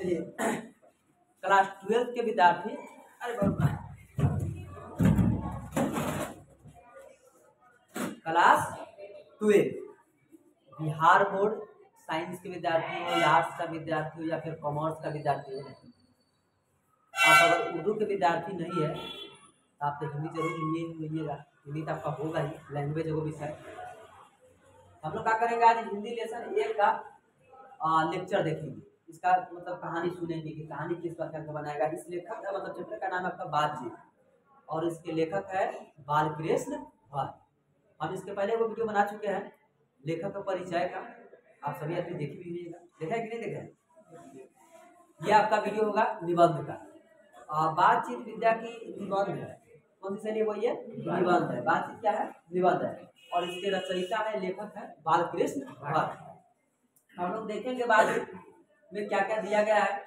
चलिए क्लास 12 के विद्यार्थी, अरे बाबा, क्लास 12 बिहार बोर्ड साइंस के विद्यार्थी हो या आर्ट्स का विद्यार्थी हो या फिर कॉमर्स का विद्यार्थी हो, आप अगर उर्दू के विद्यार्थी नहीं है तो आप तो हिंदी जरूर लीजिएगा। हिंदी तो आपका होगा ही, लैंग्वेज वो विषय। हम लोग क्या करेंगे, आज हिंदी लेसन 1 का लेक्चर देखेंगे। इसका मतलब कहानी सुनेंगे कि कहानी किस प्रकार का बनाएगा। इस लेखक का मतलब चैप्टर का नाम है आपका बातचीत, और इसके लेखक है बालकृष्ण भाट। हम इसके पहले वो वीडियो बना चुके हैं लेखक का परिचय का, आप सभी आदमी देखे भी होइएगा। देखा है कि नहीं देखा है? ये आपका वीडियो होगा निबंध का। बातचीत विद्या की निबंध है। कौन सी शैली है वो? ये निबंध है। बातचीत क्या है? निबंध है। और इसके रचयिता है, लेखक है बालकृष्ण भाट। हम लोग देखेंगे बातचीत में क्या क्या दिया गया है,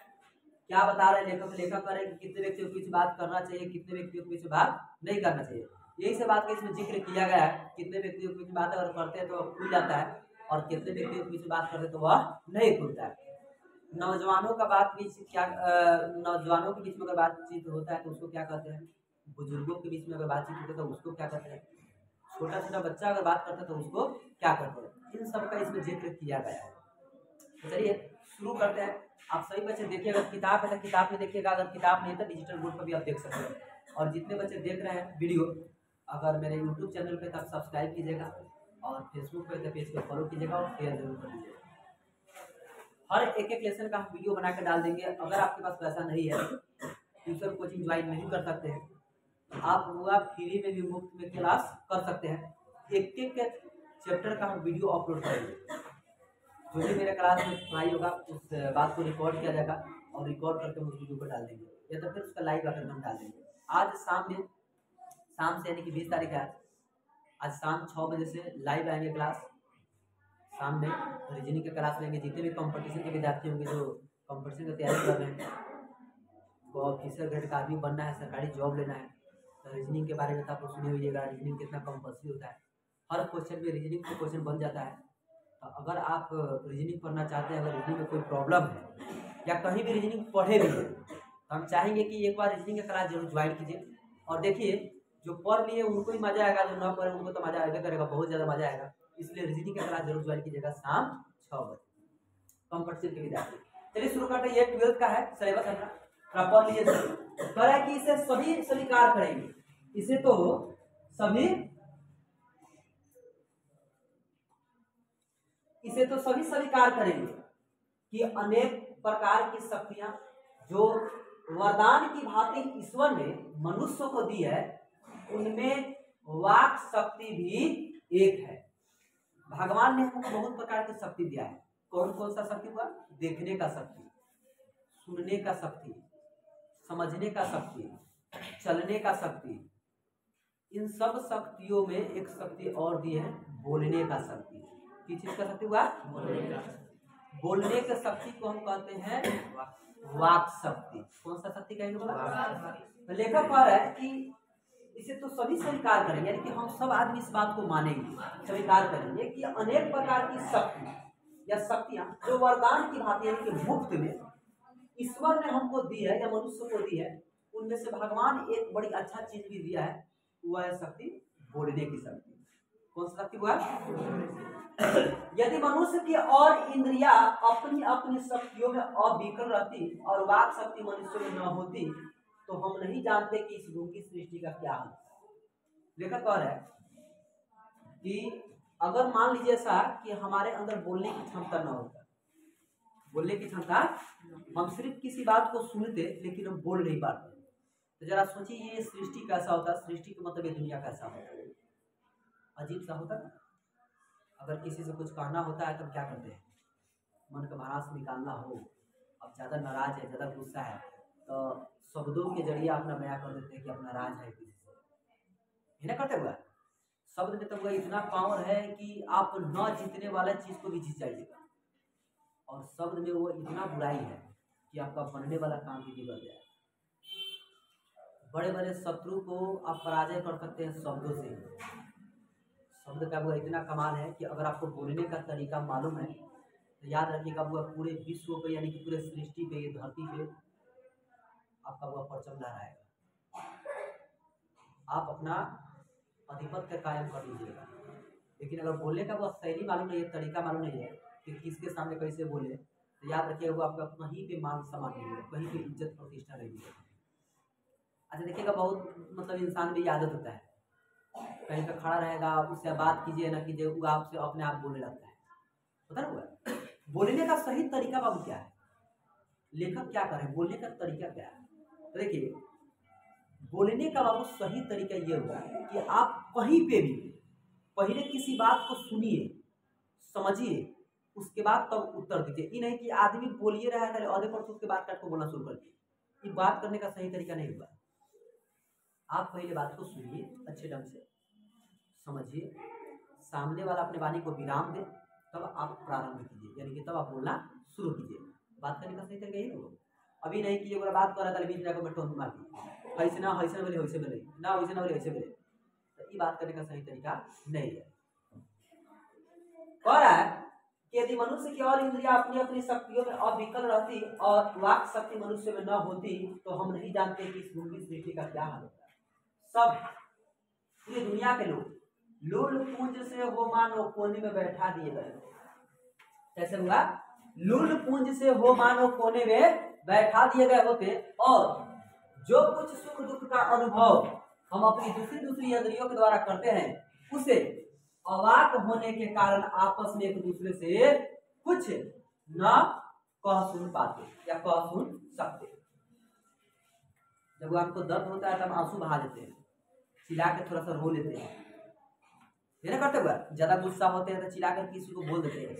क्या बता रहे लेखक। लेखक कर रहे हैं कि कितने व्यक्तियों के बीच बात करना चाहिए, कितने व्यक्तियों के बीच बात नहीं करना चाहिए। यही से बात का इसमें जिक्र किया गया है। कितने व्यक्तियों के बीच बात अगर करते हैं तो खुल जाता है, और कितने व्यक्तियों के बीच बात करते तो वह नहीं खुलता है। नौजवानों का बात बीच क्या, नौजवानों के बीच में अगर बातचीत होता है तो उसको क्या कहते हैं, बुजुर्गों के बीच में अगर बातचीत होती है तो उसको क्या कहते हैं, छोटा छोटा बच्चा अगर बात करता है तो उसको क्या कहते हैं। इन सब का इसमें जिक्र किया गया है। तो चलिए शुरू करते हैं। आप सभी बच्चे देखिए, अगर किताब है तो किताब में देखिएगा, अगर किताब नहीं है तो डिजिटल बोर्ड पर भी आप देख सकते हैं। और जितने बच्चे देख रहे हैं वीडियो, अगर मेरे यूट्यूब चैनल पे तब सब्सक्राइब कीजिएगा, और फेसबुक पे तो पेज को फॉलो कीजिएगा और शेयर जरूर कर दीजिएगा। हर एक लेसन का हम वीडियो बना कर डाल देंगे। अगर आपके पास पैसा नहीं है, ट्यूशन कोचिंग ज्वाइन नहीं कर सकते हैं, आप हुआ फ्री में भी मुफ्त में क्लास कर सकते हैं। एक चैप्टर का हम वीडियो अपलोड करेंगे। जो भी मेरे क्लास में पढ़ाई होगा उस बात को रिकॉर्ड किया जाएगा, और रिकॉर्ड करके हम उस वीडियो पर डाल देंगे, या तो फिर उसका लाइव आकर हम डाल देंगे। आज शाम से यानी कि 20 तारीख है, आज शाम 6 बजे से लाइव आएंगे क्लास। शाम में रीजनिंग का क्लास लेंगे। जितने भी कंपटीशन के विद्यार्थी होंगे जो कंपटीशन की तैयारी कर रहे हैं, को ऑफिसर ग्रेड का आदमी बनना है, सरकारी जॉब लेना है, तो रीजनिंग के बारे में तो आपको सुने हुईएगा। रीजनिंग कितना कंपल्सरी होता है, हर क्वेश्चन में रीजनिंग का क्वेश्चन बन जाता है। तो अगर आप रीजनिंग पढ़ना चाहते हैं, अगर रीजनिंग में कोई प्रॉब्लम है या कहीं भी रीजनिंग पढ़े भी हैं, तो हम चाहेंगे कि एक बार रीजनिंग का क्लास जरूर ज्वाइन कीजिए। और देखिए, जो पढ़ लिए उनको ही मजा आएगा, जो ना पढ़े उनको तो मजा आएगा करेगा, बहुत ज़्यादा मजा आएगा। इसलिए रीजनिंग का क्लास जरूर ज्वाइन कीजिएगा शाम 6 बजे कंपटीशन के विद्यार्थी। चलिए शुरू करते हैं। ये 12th का है सिलेबस अपना, पढ़ लीजिए। कह रहा है कि इसे सभी स्वीकार करेंगे, इसे तो सभी स्वीकार करेंगे कि अनेक प्रकार की शक्तियां जो वरदान की भांति ईश्वर ने मनुष्य को दी है, उनमें वाक शक्ति भी एक है। भगवान ने हमको बहुत प्रकार की शक्ति दिया है। कौन कौन सा शक्ति हुआ? देखने का शक्ति, सुनने का शक्ति, समझने का शक्ति, चलने का शक्ति। इन सब शक्तियों में एक शक्ति और दी है, बोलने का शक्ति। किस चीज का शक्ति हुआ? बोलने का शक्ति को हम कहते हैं वाक शक्ति। कौन सा शक्ति कहेंगे बोला? तो लेखक कह रहा है कि इसे तो सभी स्वीकार करेंगे, यानी कि हम सब आदमी इस बात को मानेंगे, स्वीकार करेंगे कि अनेक प्रकार की शक्ति या शक्तियां जो वरदान की भांति यानी कि मुफ्त में ईश्वर ने हमको दी है या मनुष्य को दी है, उनमें से भगवान एक बड़ी अच्छा चीज भी दिया है, वह है शक्ति बोलने की शक्ति। कौन सा शक्ति हुआ? यदि मनुष्य की और इंद्रिया अपनी अपनी शक्तियों में अविकल रहती और वाक शक्ति मनुष्य में न होती, तो हम नहीं जानते कि इस गूंगी सृष्टि का क्या होता है। लेखक कह रहा है कि अगर मान लीजिए ऐसा कि हमारे अंदर बोलने की क्षमता न होता, बोलने की क्षमता, हम सिर्फ किसी बात को सुनते लेकिन हम बोल नहीं पाते, तो जरा सोचिए ये सृष्टि कैसा होता। सृष्टि का मतलब ये दुनिया कैसा होता, अजीब सा होता ना। अगर किसी से कुछ कहना होता है तो क्या करते हैं, मन का भड़ास निकालना हो, अब ज़्यादा नाराज है, ज़्यादा गुस्सा है, तो शब्दों के जरिए अपना बयां कर देते हैं कि अपना राज है किसी से, है ना करते हुआ। शब्द में तो वह इतना पावर है कि आप न जीतने वाला चीज को भी जीत जाइएगा, और शब्द में वो इतना बुराई है कि आपका बनने वाला काम भी बिगड़ जाए। बड़े बड़े शत्रु को आप पराजय कर सकते हैं शब्दों से। शब्द का वो इतना कमाल है कि अगर आपको बोलने का तरीका मालूम है तो याद रखिएगा वो पूरे विश्व पे यानी कि पूरे सृष्टि पे, ये धरती पे आपका वह परचम लहराएगा। आप अपना आधिपत्य कायम कर लीजिएगा। लेकिन अगर बोलने का वो शैली मालूम नहीं है, तरीका मालूम नहीं है कि किसके सामने कैसे बोले, तो याद रखिएगा वो आपका कहीं पे मान सम्मान नहीं है, कहीं पे इज्जत प्रतिष्ठा नहीं है। अच्छा देखिएगा, बहुत मतलब इंसान में ये आदत होता है, कहीं पे खड़ा रहेगा, उससे बात कीजिए ना कीजिए, वो आपसे अपने आप बोलने लगता है। पता ना हुआ बोलने का सही तरीका बाबू क्या है, लेखक क्या करे, बोलने का तरीका क्या है। तो देखिए बोलने का बाबू सही तरीका ये होगा कि आप कहीं पे भी पहले किसी बात को सुनिए, समझिए, उसके बाद तब उत्तर दीजिए। ये नहीं कि आदमी बोलिए रहा है आधे पर उसके बाद काट को बोलना शुरू कर दिए, ये बात करने का सही तरीका नहीं हुआ। आप पहले बात को सुनिए, अच्छे ढंग से समझिए, सामने वाला अपने वाणी को विराम दे, तब आप प्रारंभ कीजिए, यानी कि तब आप बोलना शुरू कीजिए। बात करने का सही तरीका यही होगा। अभी नहीं कि एक बात कर रहा था बीच में मैं टोन मार दी, ऐसे ना ऐसे बोले वैसे बोले ना, वैसे ना बोले ऐसे बोले, तो ये बात करने का सही तरीका नहीं है। कह रहा है कि यदि मनुष्य की और इंद्रियां अपनी अपनी शक्तियों में अविकल रहती और वाक शक्ति मनुष्य में न होती, तो हम नहीं जानते कि इस भूमि सृष्टि का क्या हाल होता है। सब पूरी दुनिया के लोग लूल पूंज से हो मानो कोने में बैठा दिए गए। कैसे हुआ? लूल पूंज से हो मानो कोने में बैठा दिए गए होते, और जो कुछ सुख दुख का अनुभव हम अपनी दूसरी दूसरी इंद्रियों के द्वारा करते हैं, उसे अवाक होने के कारण आपस में एक दूसरे से कुछ न कह सुन पाते या कह सुन सकते। जब आपको दर्द होता है तब आंसू बहा देते हैं, चिल्ला के थोड़ा सा रो लेते हैं, ये ना करते हुआ। ज्यादा गुस्सा होते हैं तो चिल्लाकर किसी को बोल देते हैं।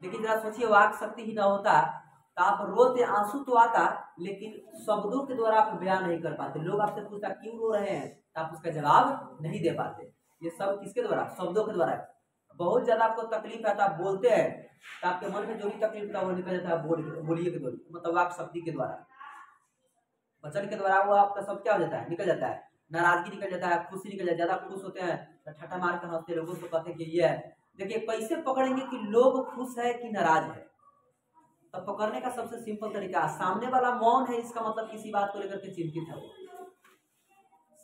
लेकिन जरा सोचिए वाक शक्ति ही ना होता तो आप रोते, आंसू तो आता, लेकिन शब्दों के द्वारा आप बयान नहीं कर पाते। लोग आपसे पूछता क्यों रो रहे हैं, तो आप उसका जवाब नहीं दे पाते। ये सब किसके द्वारा? शब्दों के द्वारा। बहुत ज्यादा आपको तकलीफ है तो आप बोलते हैं, तो आपके मन में जो भी तकलीफ था वो निकल जाता है बोलिए के द्वारा, मतलब वाक शक्ति के द्वारा, वचन के द्वारा वो आपका सब क्या हो जाता है, निकल जाता है। नाराजगी निकल जाता है, खुशी निकल जाता है। ज्यादा खुश होते हैं तो ठट्ठा मार कर हंसते, लोगों को कहते हैं कि ये है। देखिए कैसे पकड़ेंगे कि लोग खुश है कि नाराज है, तब पकड़ने का सबसे सिंपल तरीका, सामने वाला मौन है, इसका मतलब किसी बात को लेकर के चिंतित है।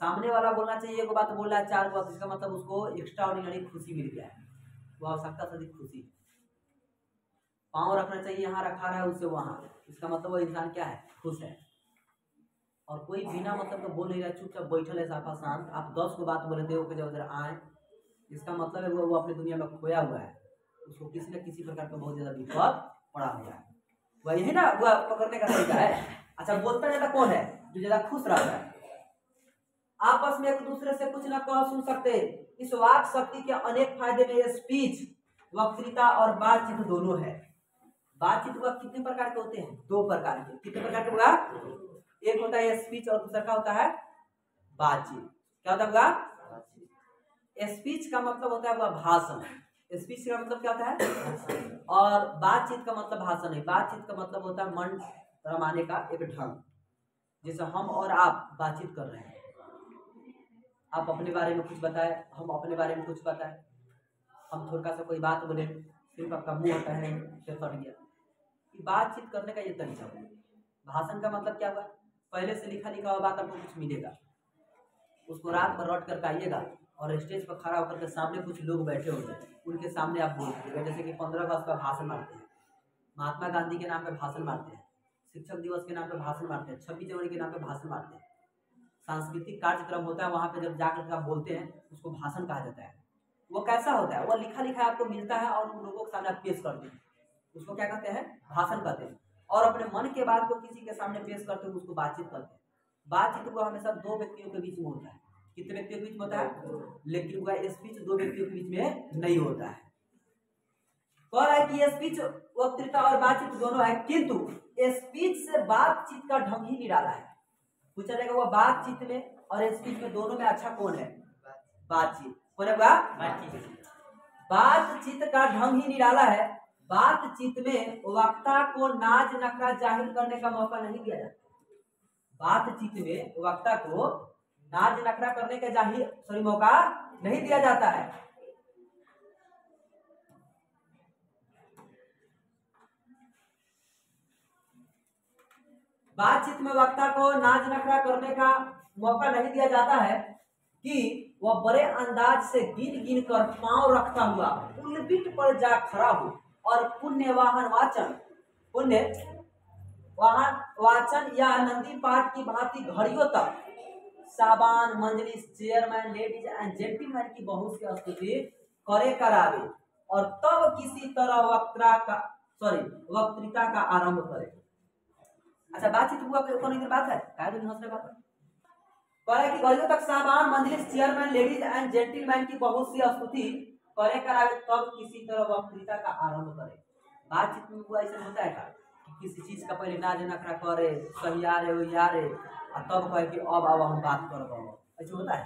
सामने वाला बोलना चाहिए एक बात, बोल रहा है चार बात, इसका मतलब उसको एक्स्ट्रा ऑर्डिनरी खुशी मिल गया है, वो आवश्यकता से अधिक खुशी। पाँव रखना चाहिए यहाँ, रखा रहा है उसे वहां, इसका मतलब वो इंसान क्या है, खुश है। और कोई बिना मतलब का बोल नहीं रहा, चुपचाप बैठल है साफा शांत, आप 10 को बात बोले दे जब उधर आए, इसका मतलब है वो अपनी दुनिया में खोया हुआ है, उसको किसी न किसी प्रकार का बहुत ज्यादा विपद पड़ा हुआ है। वह यही ना वह पकड़ने का तरीका है। अच्छा बोलता ज्यादा कौन है? जो ज्यादा खुश रहता है। आपस में एक दूसरे से कुछ ना कह सुन सकते। इस वाक शक्ति के अनेक फायदे में स्पीच, वक्तृता और बातचीत दोनों है। बातचीत वह कितने प्रकार के होते हैं? 2 प्रकार के। कितने प्रकार के होगा? एक होता है स्पीच और दूसरा क्या होता है? बातचीत। क्या होता है? स्पीच का मतलब होता है वह भाषण, स्पीच का मतलब क्या होता है, और बातचीत का मतलब भाषण नहीं। बातचीत का मतलब होता है मन रमाने का एक ढंग, जैसे हम और आप बातचीत कर रहे हैं, आप अपने बारे में कुछ बताए, हम अपने बारे में कुछ बताए, हम थोड़ा सा कोई बात बोले, सिर्फ आपका मुंह होता है फिर फट गया। बातचीत करने का ये तरीका है। भाषण का मतलब क्या हुआ? पहले से लिखा लिखा हुआ बात आपको कुछ मिलेगा, उसको रात भर रट कर आइएगा और स्टेज पर खड़ा होकर के सामने कुछ लोग बैठे होंगे, उनके सामने आप बोल दीजिएगा। जैसे कि 15 अगस्त का भाषण मारते हैं, महात्मा गांधी के नाम पे भाषण मारते हैं, शिक्षक दिवस के नाम पे भाषण मारते हैं, 26 जनवरी के नाम पे भाषण मारते हैं, सांस्कृतिक कार्यक्रम होता है वहां पे जब जाकर आप बोलते हैं उसको भाषण कहा जाता है। वो कैसा होता है? वो लिखा लिखा आपको मिलता है और उन लोगों के सामने आप पेश करते हैं, उसको क्या कहते हैं? भाषण कहते हैं। और अपने मन के बात को किसी के सामने पेश करते हैं, उसको बातचीत कहते हैं। बातचीत को हमेशा 2 व्यक्तियों के बीच में होता है। कितने व्यक्तियों के बीच में होता है? लेकिन वह स्पीच 2 व्यक्तियों के बीच में नहीं होता है। कह रहा है कि स्पीच वक्तृता और बातचीत दोनों है, किंतु स्पीच से बातचीत का ढंग ही निराला है। पूछा जाएगा वो बातचीत में और स्पीच में दोनों में अच्छा कौन है? बातचीत। कौन है? बातचीत का ढंग ही निराला है। बातचीत में वक्ता को नाज नखरा जाहिर करने का मौका नहीं दिया जाता। बातचीत में वक्ता को नाज नखरा करने का मौका नहीं दिया जाता है। बातचीत में वक्ता को नाच नखरा करने का मौका नहीं दिया जाता है कि वह बड़े अंदाज से गिन गिन कर पांव रखता हुआ उल्पिट पर जा खड़ा हो और पुण्य वाचन या नंदी पाठ की भांति घड़ियों तक साबान मंजलिस चेयरमैन लेडीज एंड जेंटलमैन की बहुत सी स्तुति करे करावे और तब किसी तरह वक्तृता का आरंभ करे। अच्छा बातचीत हुआ कोई बात है क्या हंसने बात करे कि घड़ियों तक साबान मंजलिस चेयरमैन लेडीज एंड जेंटलमैन की बहुत सी स्तुति करे करावे तब किसी तरह वक्तृता का आरंभ करे। बातचीत में हुआ ऐसा होता है का किसी चीज का पहले नाज नखरा करे सही आ रहे तब कहे कि अब आओ हम बात कर ऐसा होता है।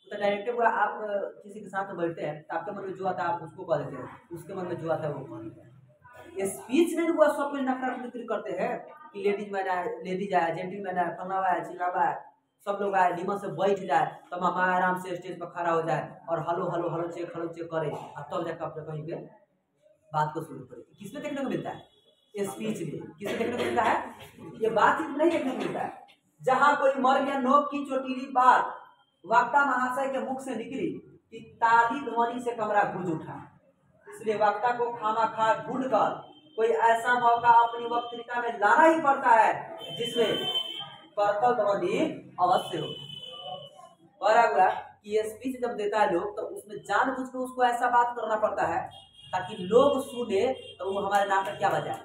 तो डायरेक्ट आप किसी के साथ बैठते हैं तो आपके मन में जो आता है आप उसको कह देते हैं, उसके मन में जो आता है वो कह देते हैं। ये स्पीच में हुआ सब नखरा बिक्री करते हैं कि लेडीज आए जेंटलमैन आए फलावा आए चिलावा आए सब लोग आए नीमन से बैठ जाए तब हम आराम से स्टेज पर खड़ा हो जाए और हलो हलो हलो चेक करे और तब जाकर अपने कहीं पे बात को शुरू करे। किसमें देखने को मिलता है? ये स्पीच में किसमें देखने को मिलता है? ये बातचीत नहीं देखने को मिलता है। जहां कोई मर या नोक की चोटीली बात वक्ता महाशय के मुख से निकली कि ताली ध्वनि से कमरा गूंज उठा, इसलिए वक्ता को खामा ढूंढ कर कोई ऐसा मौका अपनी वक्तृता में लाना ही पड़ता है जिसमें करतल ध्वनि अवश्य हो। और हुआ कि ये स्पीच जब देता है लोग तो उसमें जानबूझ के उसको ऐसा बात करना पड़ता है ताकि लोग सुने तो वो हमारे नाम पर क्या बजाए,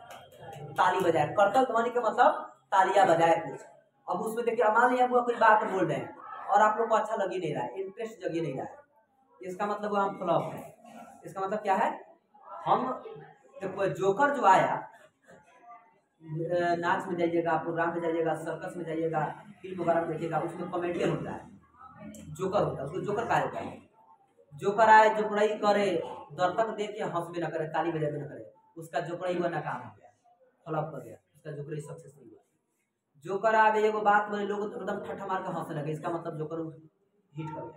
ताली बजाए। करतल ध्वनि का मतलब तालियां बजाए कुछ। अब उसमें देखिए मान लिया कोई बात बोल रहे हैं और आप लोग को अच्छा लग ही नहीं रहा है, इंटरेस्ट जग ही नहीं रहा है, इसका मतलब हम फ्लॉप है। इसका मतलब क्या है? हम देखो जोकर जो आया नाच में जाइएगा, प्रोग्राम में जाइएगा, सर्कस में जाइएगा, फिल्म वगैरह में देखिएगा, उसमें कॉमेडियन होता है, जोकर होता है, उसको जोकर कहा जाता है। जोकर आए जोकड़ाई करे, दर्शक देख के हंस भी ना करे, ताली बजा भी ना करे, उसका जोकड़ाई हुआ नाकाम हो गया, फ्लॉप हो गया, उसका जोकड़ाई सक्सेस नहीं हुआ। जोकर आवे एगो बात बोले लोग एकदम ठट्ठा मार के हंसने लगे, इसका मतलब जोकर हिट कर गया,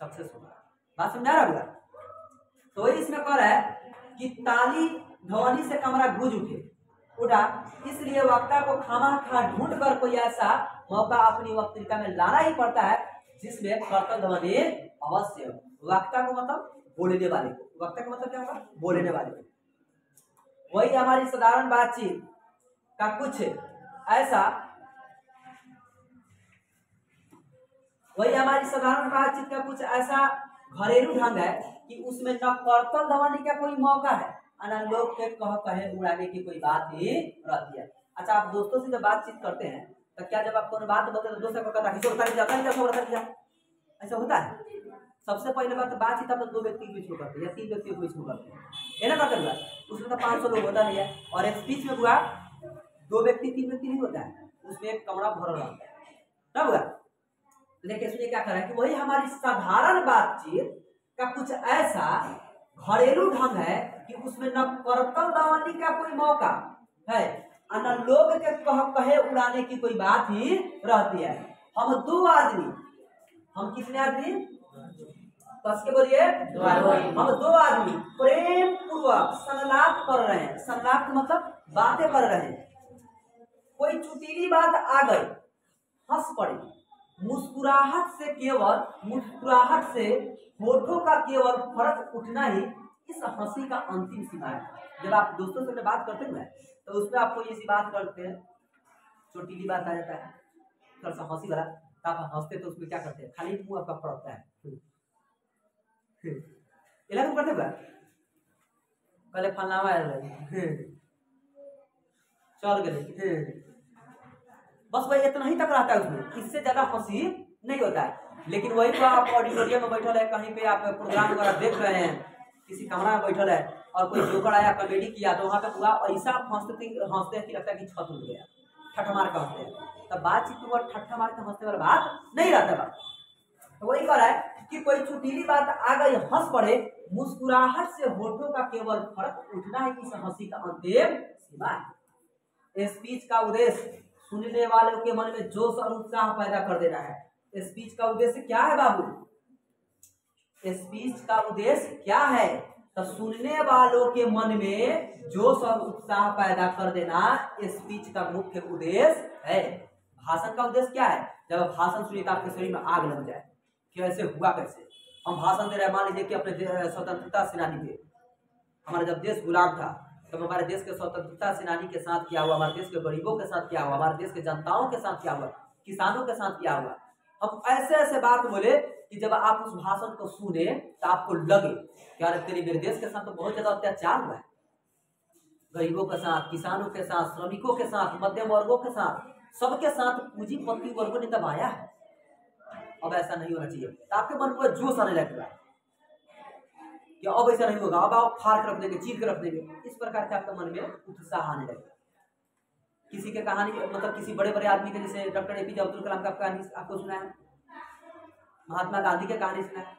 सक्सेस हो गया। बात समझा रहा होगा? तो इसमें कह रहा है कि ताली ध्वनि से कमरा गूंज उठा, इसलिए वक्ता को खामा ढूंढ कर कोई ऐसा मौका अपनी वक्तृता में लाना ही पड़ता है जिसमें करतल ध्वनि अवश्य हो। वक्ता को मतलब बोलने वाले को, वक्ता का मतलब क्या होगा? बोलने वाले को। वही हमारी साधारण बातचीत का कुछ ऐसा घरेलू ढंग है कि उसमें न करतल ध्वनि का कोई मौका है न लोग के कहे उड़ाने की कोई बात ही रहती है। अच्छा आप दोस्तों से जब बातचीत करते हैं तो क्या जब आप कोई बात बोलते हैं तो दोस्तों को कहता है ऐसा होता है? सबसे पहले बात बातचीत आप 2 व्यक्ति के बीच में करते हैं या 3 व्यक्ति के बीच में करते हैं, है ना? करते हुआ उसमें तो 500 लोग होता नहीं है, और एक स्पीच में हुआ 2 व्यक्ति 3 व्यक्ति नहीं होता है, उसमें एक कमरा भरा रहता है, तब हुआ। लेकिन इसलिए क्या कर रहा है कि वही हमारी साधारण बातचीत का कुछ ऐसा घरेलू ढंग है कि उसमें न करतल ध्वनि का कोई मौका है और न लोग के कहे उड़ाने की कोई बात ही रहती है। हम 2 आदमी, हम कितने आदमी? कस के बोलिए, हम 2 आदमी प्रेम पूर्वक संलाप कर रहे हैं। संलाप का मतलब बातें कर रहे हैं, कोई चुटीली बात आ गई, हंस पड़े, मुस्कुराहट से होठों का केवल फर्क उठना ही इस हंसी का अंतिम सीमा है। जब आप दोस्तों से बात करते हैं तो उसमें आपको ये सी बात करते हैं, चोटीली बात आ जाता है, थोड़ा सा हंसी वाला, तो आप हंसते तो उसमें क्या करते हैं? खाली मुंह आपका फड़कता है, करते हुआ पहले फलनावा चल गए, बस वही इतना ही तक रहता है उसमें, इससे ज्यादा हंसी नहीं होता है। लेकिन वही तो आप ऑडिटोरियम में बैठल है, कहीं पे आप प्रोग्राम वगैरह देख रहे हैं, किसी कमरा में बैठल है और कोई जोकर आया कॉमेडी किया तो वहां पे हुआ ऐसा हंसते हैं कि लगता है कि छत उड़ गया, ठट्ठा मार के हंसते हैं। तब बातचीत में ठट्ठा मार के हंसने वाला बात नहीं रहता बात। तो वही कह रहा है कि कोई चुटीली बात आ गई, हंस पड़े, मुस्कुराहट से होठों का केवल फर्क उठना है इस हंसी का अंतिम सीमा है। स्पीच का उद्देश्य सुनने वालों के मन में जोश और उत्साह पैदा कर देना है। स्पीच का उद्देश्य क्या है बाबू? स्पीच का उद्देश्य क्या है? तो सुनने वालों के मन में जोश और उत्साह पैदा कर देना स्पीच का मुख्य उद्देश्य है। भाषण का उद्देश्य क्या है? जब आप भाषण सुनिए तो आपके शरीर में आग लग जाए कि ऐसे हुआ कैसे। हम भाषण दे रहे हैं, मान लीजिए कि अपने स्वतंत्रता सेनानी पे, हमारा जब देश गुलाम था तब हमारे देश के स्वतंत्रता सेनानी के साथ क्या हुआ, हमारे देश के गरीबों के साथ क्या हुआ, हमारे देश के जनताओं के साथ क्या हुआ, किसानों के साथ क्या हुआ। हम ऐसे ऐसे बात बोले कि जब आप उस भाषण को सुने तो आपको लगे कि यार तेरे मेरे देश के साथ तो बहुत ज्यादा अत्याचार हुआ है, गरीबों के साथ, किसानों के साथ, श्रमिकों के साथ, मध्यम वर्गों के साथ, सबके साथ पूंजीपति वर्गों ने दबाया है। अब ऐसा नहीं होना चाहिए। तो आपके मन को जोश आने लगेगा कि अब ऐसा नहीं होगा, अब आप फाड़ कर रख देंगे, चीर कर रख देंगे। इस प्रकार के आपके मन में उत्साह आने लगेगा। किसी के कहानी, मतलब किसी बड़े बड़े आदमी के, जैसे डॉक्टर एपीजे अब्दुल कलाम का कहानी आपको सुना है, महात्मा गांधी के कहानी सुना है,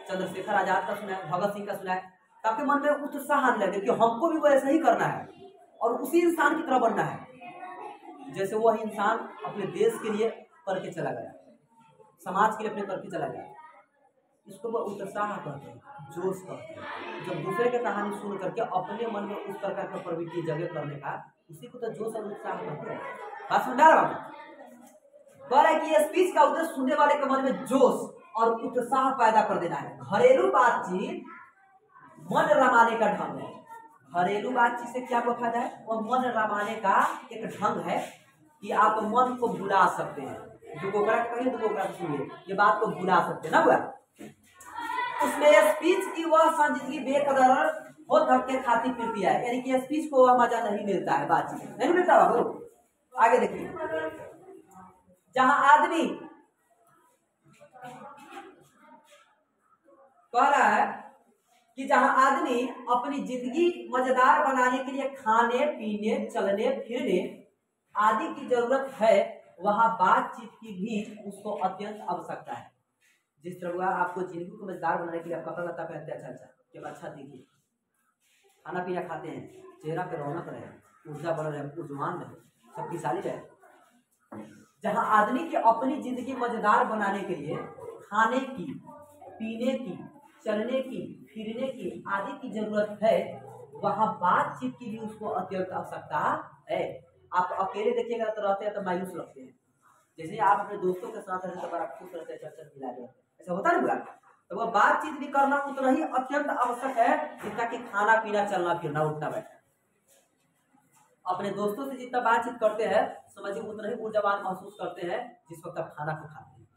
चंद्रशेखर आजाद का सुना है, भगत सिंह का सुना है। तो आपके मन में उत्साह आने लगे कि हमको भी वैसा ही करना है और उसी इंसान की तरह बनना है जैसे वह इंसान अपने देश के लिए करके चला गया, समाज के लिए अपने करके चला गया। इसको वो उत्साह कहते हैं, जोश कहते हैं। जब दूसरे की कहानी सुन करके अपने मन में उस प्रकार का प्रवृत्ति जगह करने का, उसी को तो जोश और उत्साह कहते हैं। बात समझ रहा है? कह रहा है कि स्पीच का उद्देश्य सुनने वाले के मन में जोश और उत्साह पैदा कर देना है। घरेलू बातचीत मन रमाने का ढंग है। घरेलू बातचीत से क्या फायदा है? वह मन रमाने का एक ढंग है कि आप मन को भुला सकते हैं। दुगोकरा कहिए, दुगोकरा सुनिए, ये बात को भुला सकते हैं ना बुआ। उसमें स्पीच की वह संजीदगी बेकदर हो धक्के खाती फिरती है, यानी कि स्पीच को वह मजा नहीं मिलता है, बातचीत नहीं मिलता बाबू। आगे देखिए, जहां आदमी कह रहा है कि जहां आदमी अपनी जिंदगी मजेदार बनाने के लिए खाने पीने चलने फिरने आदि की जरूरत है, वहां बातचीत की भी उसको अत्यंत आवश्यकता है। जिस तरह आपको जिंदगी को मजेदार बनाने के लिए आप कपड़ा लत्ता पहनते हैं, अच्छा दिखिए, खाना पीना खाते हैं, चेहरा पे रौनक रहे, ऊर्जा बढ़ रहे, ऊर्जवान रहे, शक्तिशाली रहे। जहां आदमी की अपनी जिंदगी मजेदार बनाने के लिए खाने की, पीने की, चलने की, फिरने की आदि की जरूरत है, वहां बातचीत की भी उसको अत्यंत आवश्यकता है। आप अकेले देखिएगा तो रहते हैं तो मायूस लगते हैं, जैसे आप अपने दोस्तों के साथ रहते तो बड़ा खुश रहते हैं, चर्चा मिला जाए, ऐसा होता नहीं बुआ। तो वह बातचीत भी करना उतना ही अत्यंत आवश्यक है जितना कि खाना पीना चलना फिरना उठना बैठना। अपने दोस्तों से जितना बातचीत करते हैं समझिए उतना ही ऊर्जावान महसूस करते हैं जिस वक्त आप खाना को खाते हैं।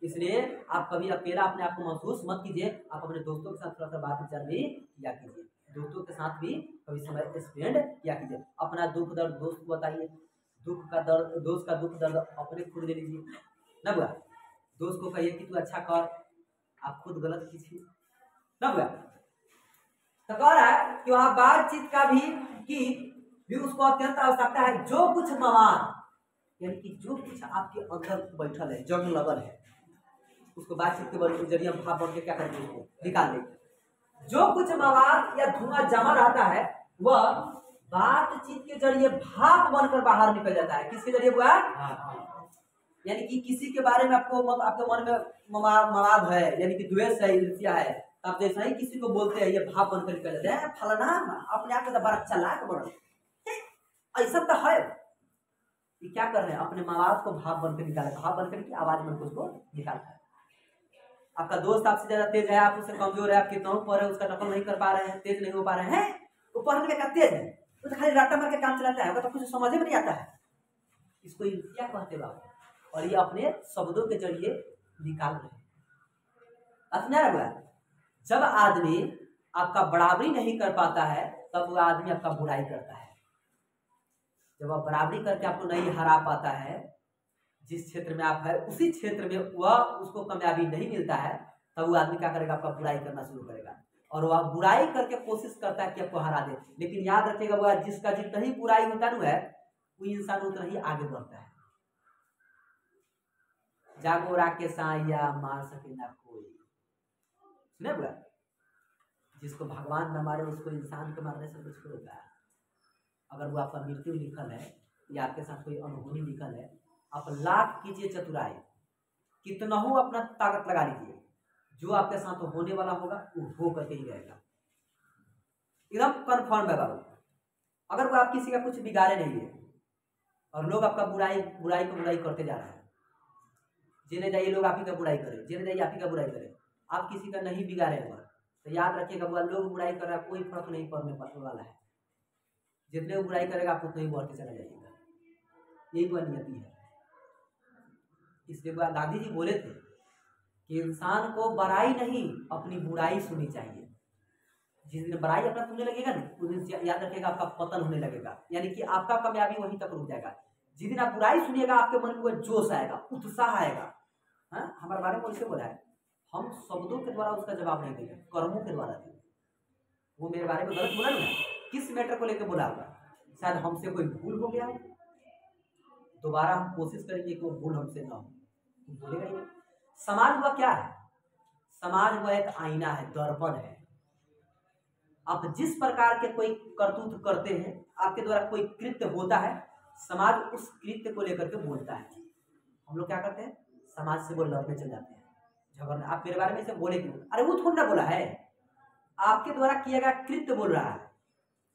इसलिए आप कभी अकेला अपने आप को महसूस मत कीजिए, आप अपने दोस्तों के साथ थोड़ा सा बात विचार भी किया कीजिए, दोस्तों के साथ भी कभी समय स्पेंड किया कीजिए। अपना दुख दर्द दोस्त को बताइए, दुख का दर्द दोस्त का दुख दर्द अपने खुद ले लीजिए ना बुआ। दोस्त को कहिए कि तू अच्छा कर, आप खुद गलत कीजिए ना बुआ। तो कह रहा है कि वहां बातचीत का भी उसको अत्यंत आवश्यकता है। जो कुछ मवाद, यानी कि जो कुछ आपके अंदर बैठल है, जंग लगल है, उसको बातचीत के जरिए भाव बढ़ के क्या करेंगे, उसको निकाल देंगे। जो कुछ मवाद या धुआं जमा रहता है वह बातचीत के जरिए भाप बनकर बाहर निकल जाता है। किसके जरिए हुआ? यानी कि किसी के बारे में आपको आपके मन में मवाद है, यानी कि द्वेष है, ईर्ष्या है, तो आप जैसा ही किसी को बोलते हैं ये भाप बनकर निकल जाता है। फलाना अपने आप में बड़ा चालाक बड़ा ऐसा तो है, ये क्या कर रहे हैं, अपने मवाद को भाप बनकर निकाले, भाप बनकर की आवाज बनकर उसको निकालता है। आपका दोस्त आपसे ज्यादा तेज है, आप उससे कमजोर है, आप कितना ऊपर है उसका नकल नहीं कर पा रहे हैं, तेज नहीं हो पा रहे हैं, वो पढ़ने का तेज है, वो तो खाली राटा मार के काम चलाता है, तो कुछ समझ में नहीं आता है। इसको क्या कहते हैं, और ये अपने शब्दों के जरिए निकाल रहे हैं। जब आदमी आपका बराबरी नहीं कर पाता है तब वो आदमी आपका बुराई करता है। जब आप बराबरी करके आपको नहीं हरा पाता है, जिस क्षेत्र में आप है उसी क्षेत्र में वह उसको कामयाबी नहीं मिलता है, तब वो आदमी क्या करेगा, आपका बुराई करना शुरू करेगा और वह बुराई करके कोशिश करता है कि आपको हरा दे। लेकिन याद रखिएगा वह जिसका जितना ही बुराई होता है वो इंसान उतना ही आगे बढ़ता है। जागोरा के साया मार सके ना कोई, सुने बुआ। जिसको भगवान न मारे उसको इंसान के मारने से कुछ होगा। अगर वो आपका मृत्यु लिखल है या आपके साथ कोई अनहोनी लिखल है, आप लाख कीजिए चतुराई, कितना हो अपना ताकत लगा लीजिए, जो आपके साथ होने वाला होगा वो हो करके ही रहेगा। एकदम कन्फर्म है बाबू। अगर वो आप किसी का कुछ बिगाड़े नहीं है और लोग आपका बुराई बुराई को बुराई करते जा रहे हैं, जिन्हें जाइए लोग आप ही का बुराई करें, जिन्हें जाइए आप ही का बुराई करें, आप किसी का नहीं बिगाड़े हैं, तो याद रखिएगा वो लोग बुराई कर रहा है, कोई फर्क नहीं पड़ने वाला है। जितने वो बुराई करेगा आप उतना ही बढ़ते चला जाइएगा, यही वो नियति है। इसलिए गांधी जी बोले थे कि इंसान को बड़ाई नहीं अपनी बुराई सुननी चाहिए। जिस दिन बड़ाई अपना सुनने लगेगा ना, उस दिन याद रखिएगा आपका पतन होने लगेगा, यानी कि आपका कामयाबी वहीं तक रुक जाएगा। जिस दिन आप बुराई सुनिएगा आपके मन में वो जोश आएगा, उत्साह आएगा। हाँ, हमारे बारे में उनसे बोला है, हम शब्दों के द्वारा उसका जवाब नहीं देंगे, कर्मों के द्वारा देंगे। वो मेरे बारे में गलत बोला ना, किस मैटर को लेकर बोला होगा, शायद हमसे कोई भूल हो गया हो, दोबारा हम कोशिश करेंगे कि वो भूल हमसे ना हो, बोलेगा ही नहीं। समाज हुआ क्या है? समाज हुआ एक आईना है, दर्पण है। आप जिस प्रकार के कोई करतूत करते हैं, आपके द्वारा कोई कृत्य होता है, समाज उस कृत्य को लेकर के बोलता है। हम लोग क्या करते हैं, समाज से वो लड़ने चल जाते हैं, झगड़ने। आप मेरे बारे में से बोले क्यों? अरे वो थोड़ा ना बोला है, आपके द्वारा किया गया कृत्य बोल रहा है।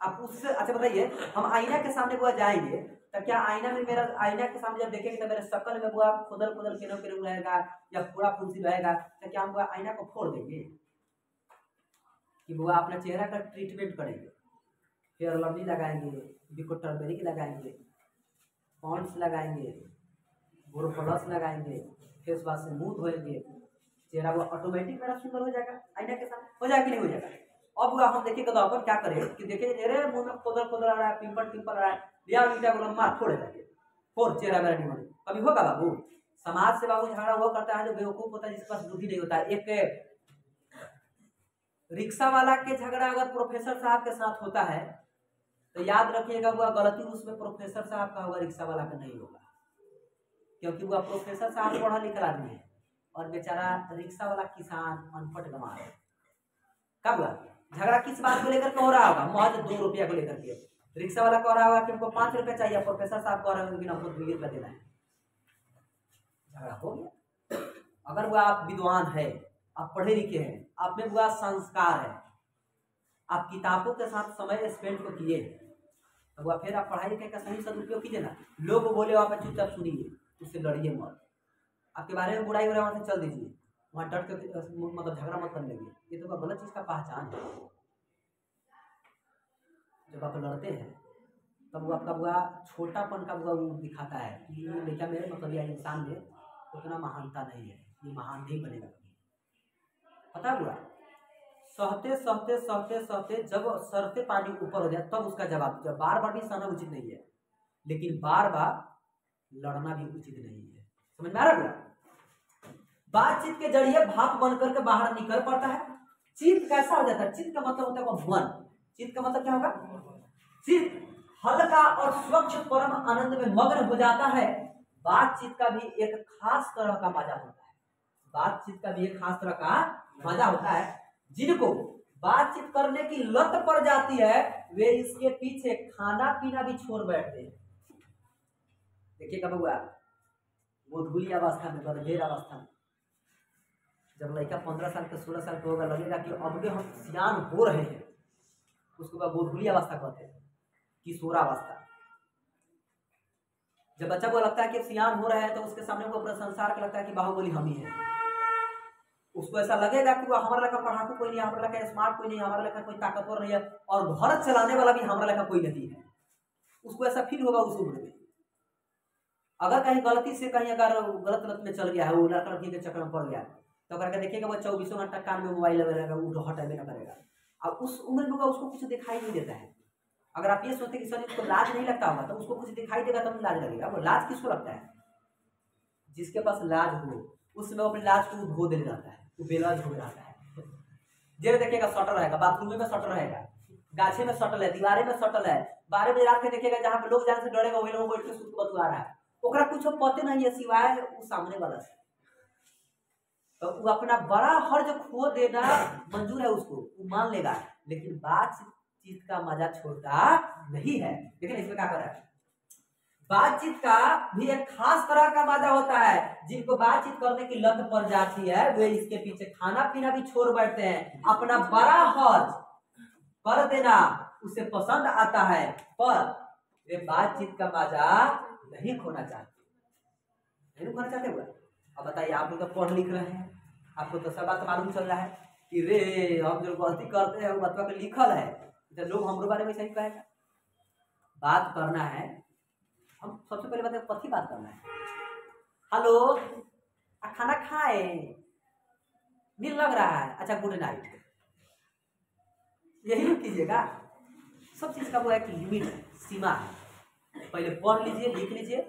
आप उससे अच्छा बताइए, हम आईना के सामने वो जाएंगे तो क्या आईना में मेरा, आईना के सामने जब देखेंगे तो मेरे शक्ल में वो खुदल खुदल केनो रहेगा या पूरा फुंसी रहेगा, तो क्या हम वो आईना को फोड़ देंगे? कि वो अपना चेहरा का ट्रीटमेंट करेंगे, फेयर लवली लगाएंगे, बिको टर्मेरिक लगाएंगे, पॉन्ड्स लगाएंगे, बोरोप्लस लगाएंगे, फेस वॉश से मुंह धोएंगे, चेहरा वो ऑटोमेटिक मेरा सुंदर हो जाएगा आईना के सामने। हो जाएगा कि नहीं हो जाएगा? अब वो हम देखिएगा तो अपन क्या करें कि देखिए मेरे मुंह में खुदल खुदल आ रहा है, पिंपल टिम्पल आ रहा है, लिया ईटा को मार फोड़ जाएंगे, फोड़ चेहरा मेरा नहीं बने। कभी होगा बाबू? समाज से बाबू झगड़ा वो करता है जो बेवकूफ होता है, जिसके पास बुद्धि नहीं होता है। एक रिक्शा वाला के झगड़ा अगर प्रोफेसर साहब के साथ होता है तो याद रखिएगा वह गलती उसमें प्रोफेसर साहब का होगा, रिक्शा वाला का नहीं होगा, क्योंकि वह प्रोफेसर साहब पढ़ा लिखा आदमी है और बेचारा रिक्शा वाला किसान अनपढ़ गंवार है। कब हुआ झगड़ा? किस बात को लेकर हो रहा होगा? महज 2 रुपया को लेकर के। रिक्शा वाला कह रहा होगा कि हमको 5 रुपया चाहिए, प्रोफेसर साहब कह रहे होंगे कि हमको 2 रुपया देना है। झगड़ा हो गया। अगर वह आप विद्वान है, आप पढ़े लिखे हैं, आप में वह संस्कार है, आप किताबों के साथ समय स्पेंड को किए, तो वह फिर आप पढ़ाई लिखाई का सही सदुपयोग कीजिए ना। लोग बोले आप चुपचाप सुनिए, उससे लड़िए मत। आपके बारे में बुराई हो रहा है वहां से चल दीजिए, वहां डट के मतलब झगड़ा मत करने लगिए, ये तो गलत चीज का पहचान है। जब आप लड़ते हैं तब वो आपका बुआ छोटापन का बुआ वो दिखाता है कि ये लड़का मेरे मतलब यह इंसान में उतना महानता नहीं है, ये महान नहीं बनेगा कभी। पता हुआ सहते सहते सहते सहते जब सरते पानी ऊपर हो जाए तब उसका जवाब। जब बार बार भी सहना उचित नहीं है, लेकिन बार बार लड़ना भी उचित नहीं है। समझ में आ रहा है? बातचीत के जरिए भाप बनकर के बाहर निकल पड़ता है। चित्त कैसा हो जाता है? चित्त का मतलब होता है मन। चित्त का मतलब क्या होगा? चित्त हल्का और स्वच्छ परम आनंद में मग्न हो जाता है। बातचीत का भी एक खास तरह का मजा होता है। बातचीत का भी एक खास तरह का मजा होता है। जिनको बातचीत करने की लत पड़ जाती है वे इसके पीछे खाना पीना भी छोड़ बैठते हैं। देखिएगा बउआ, गोधूली अवस्था में, बदभेर अवस्था में, जब लड़का 15 साल के 16 साल के होगा, लगेगा कि अब के हम सियान हो रहे हैं, उसको गोधूली अवस्था कहते हैं, किशोरावस्था। जब बच्चा को लगता है कि सियान हो रहा है तो उसके सामने वो अपना संसार का लगता है कि बाहुबली हम ही है। उसको ऐसा लगेगा कि वह हमारा लेखा पढ़ाकू कोई नहीं, हमारा लेखा स्मार्ट कोई नहीं, हमारा लेखा कोई ताकतवर नहीं है, और घर चलाने वाला भी हमारा लेखा कोई नहीं है। उसको ऐसा फील होगा उस उम्र में। अगर कहीं गलती से कहीं अगर गलत लत में चल गया है, वो लड़का लड़की के चक्कर में पड़ गया, तो करके देखिएगा वो 24 घंटा कान में मोबाइल लगा रहेगा, वो हटावे ना करेगा। अब उस उम्र में उसको कुछ दिखाई नहीं देता है। अगर आप ये सोचते कि सर इसको लाज नहीं लगता होगा, तो उसको कुछ दिखाई देगा तब लाज लगेगा। वो लाज किसको लगता है? जिसके पास लाज हो उसमें अपनी लाज को धो दे जाता है, वो बेलाज हो जाता है। जेल देखिएगा सटल रहेगा, बाथरूम में सटल रहेगा, गाछे में सटल है, दीवारे में सटल है, 12 बजे रात के देखिएगा जहाँ पे लोग जाने से डरेगा वही लोग बैठ के सुत बतवा रहा है, ओकरा कुछ पते नहीं है सिवाय वो सामने वाला से। तो वो अपना बड़ा हर्ज खो देना मंजूर है, उसको वो मान लेगा, लेकिन बातचीत का मजा छोड़ता नहीं है। लेकिन इसमें क्या कर रहा है? बातचीत का भी एक खास तरह का मजा होता है। जिनको बातचीत करने की लत पड़ जाती है वे इसके पीछे खाना पीना भी छोड़ बैठते हैं, अपना बड़ा हर्ज कर देना उसे पसंद आता है, पर वे बातचीत का मजा नहीं खोना चाहते, नहीं खोना चाहते हुआ। अब बताइए, आप लोग तो पढ़ लिख रहे हैं, आपको तो सब बात मालूम चल रहा है कि रे हम जो गलती करते हैं वो बतवा के लिखल है, तो लोग हमारे बारे में सही कहेगा। बात करना है, हम सबसे पहले बताए कथी बात करना है। हेलो, खाना खाए, नींद लग रहा है, अच्छा गुड नाइट, यही कीजिएगा। सब चीज का वो एक लिमिट है, सीमा है। पहले पढ़ लीजिए, लिख लीजिए,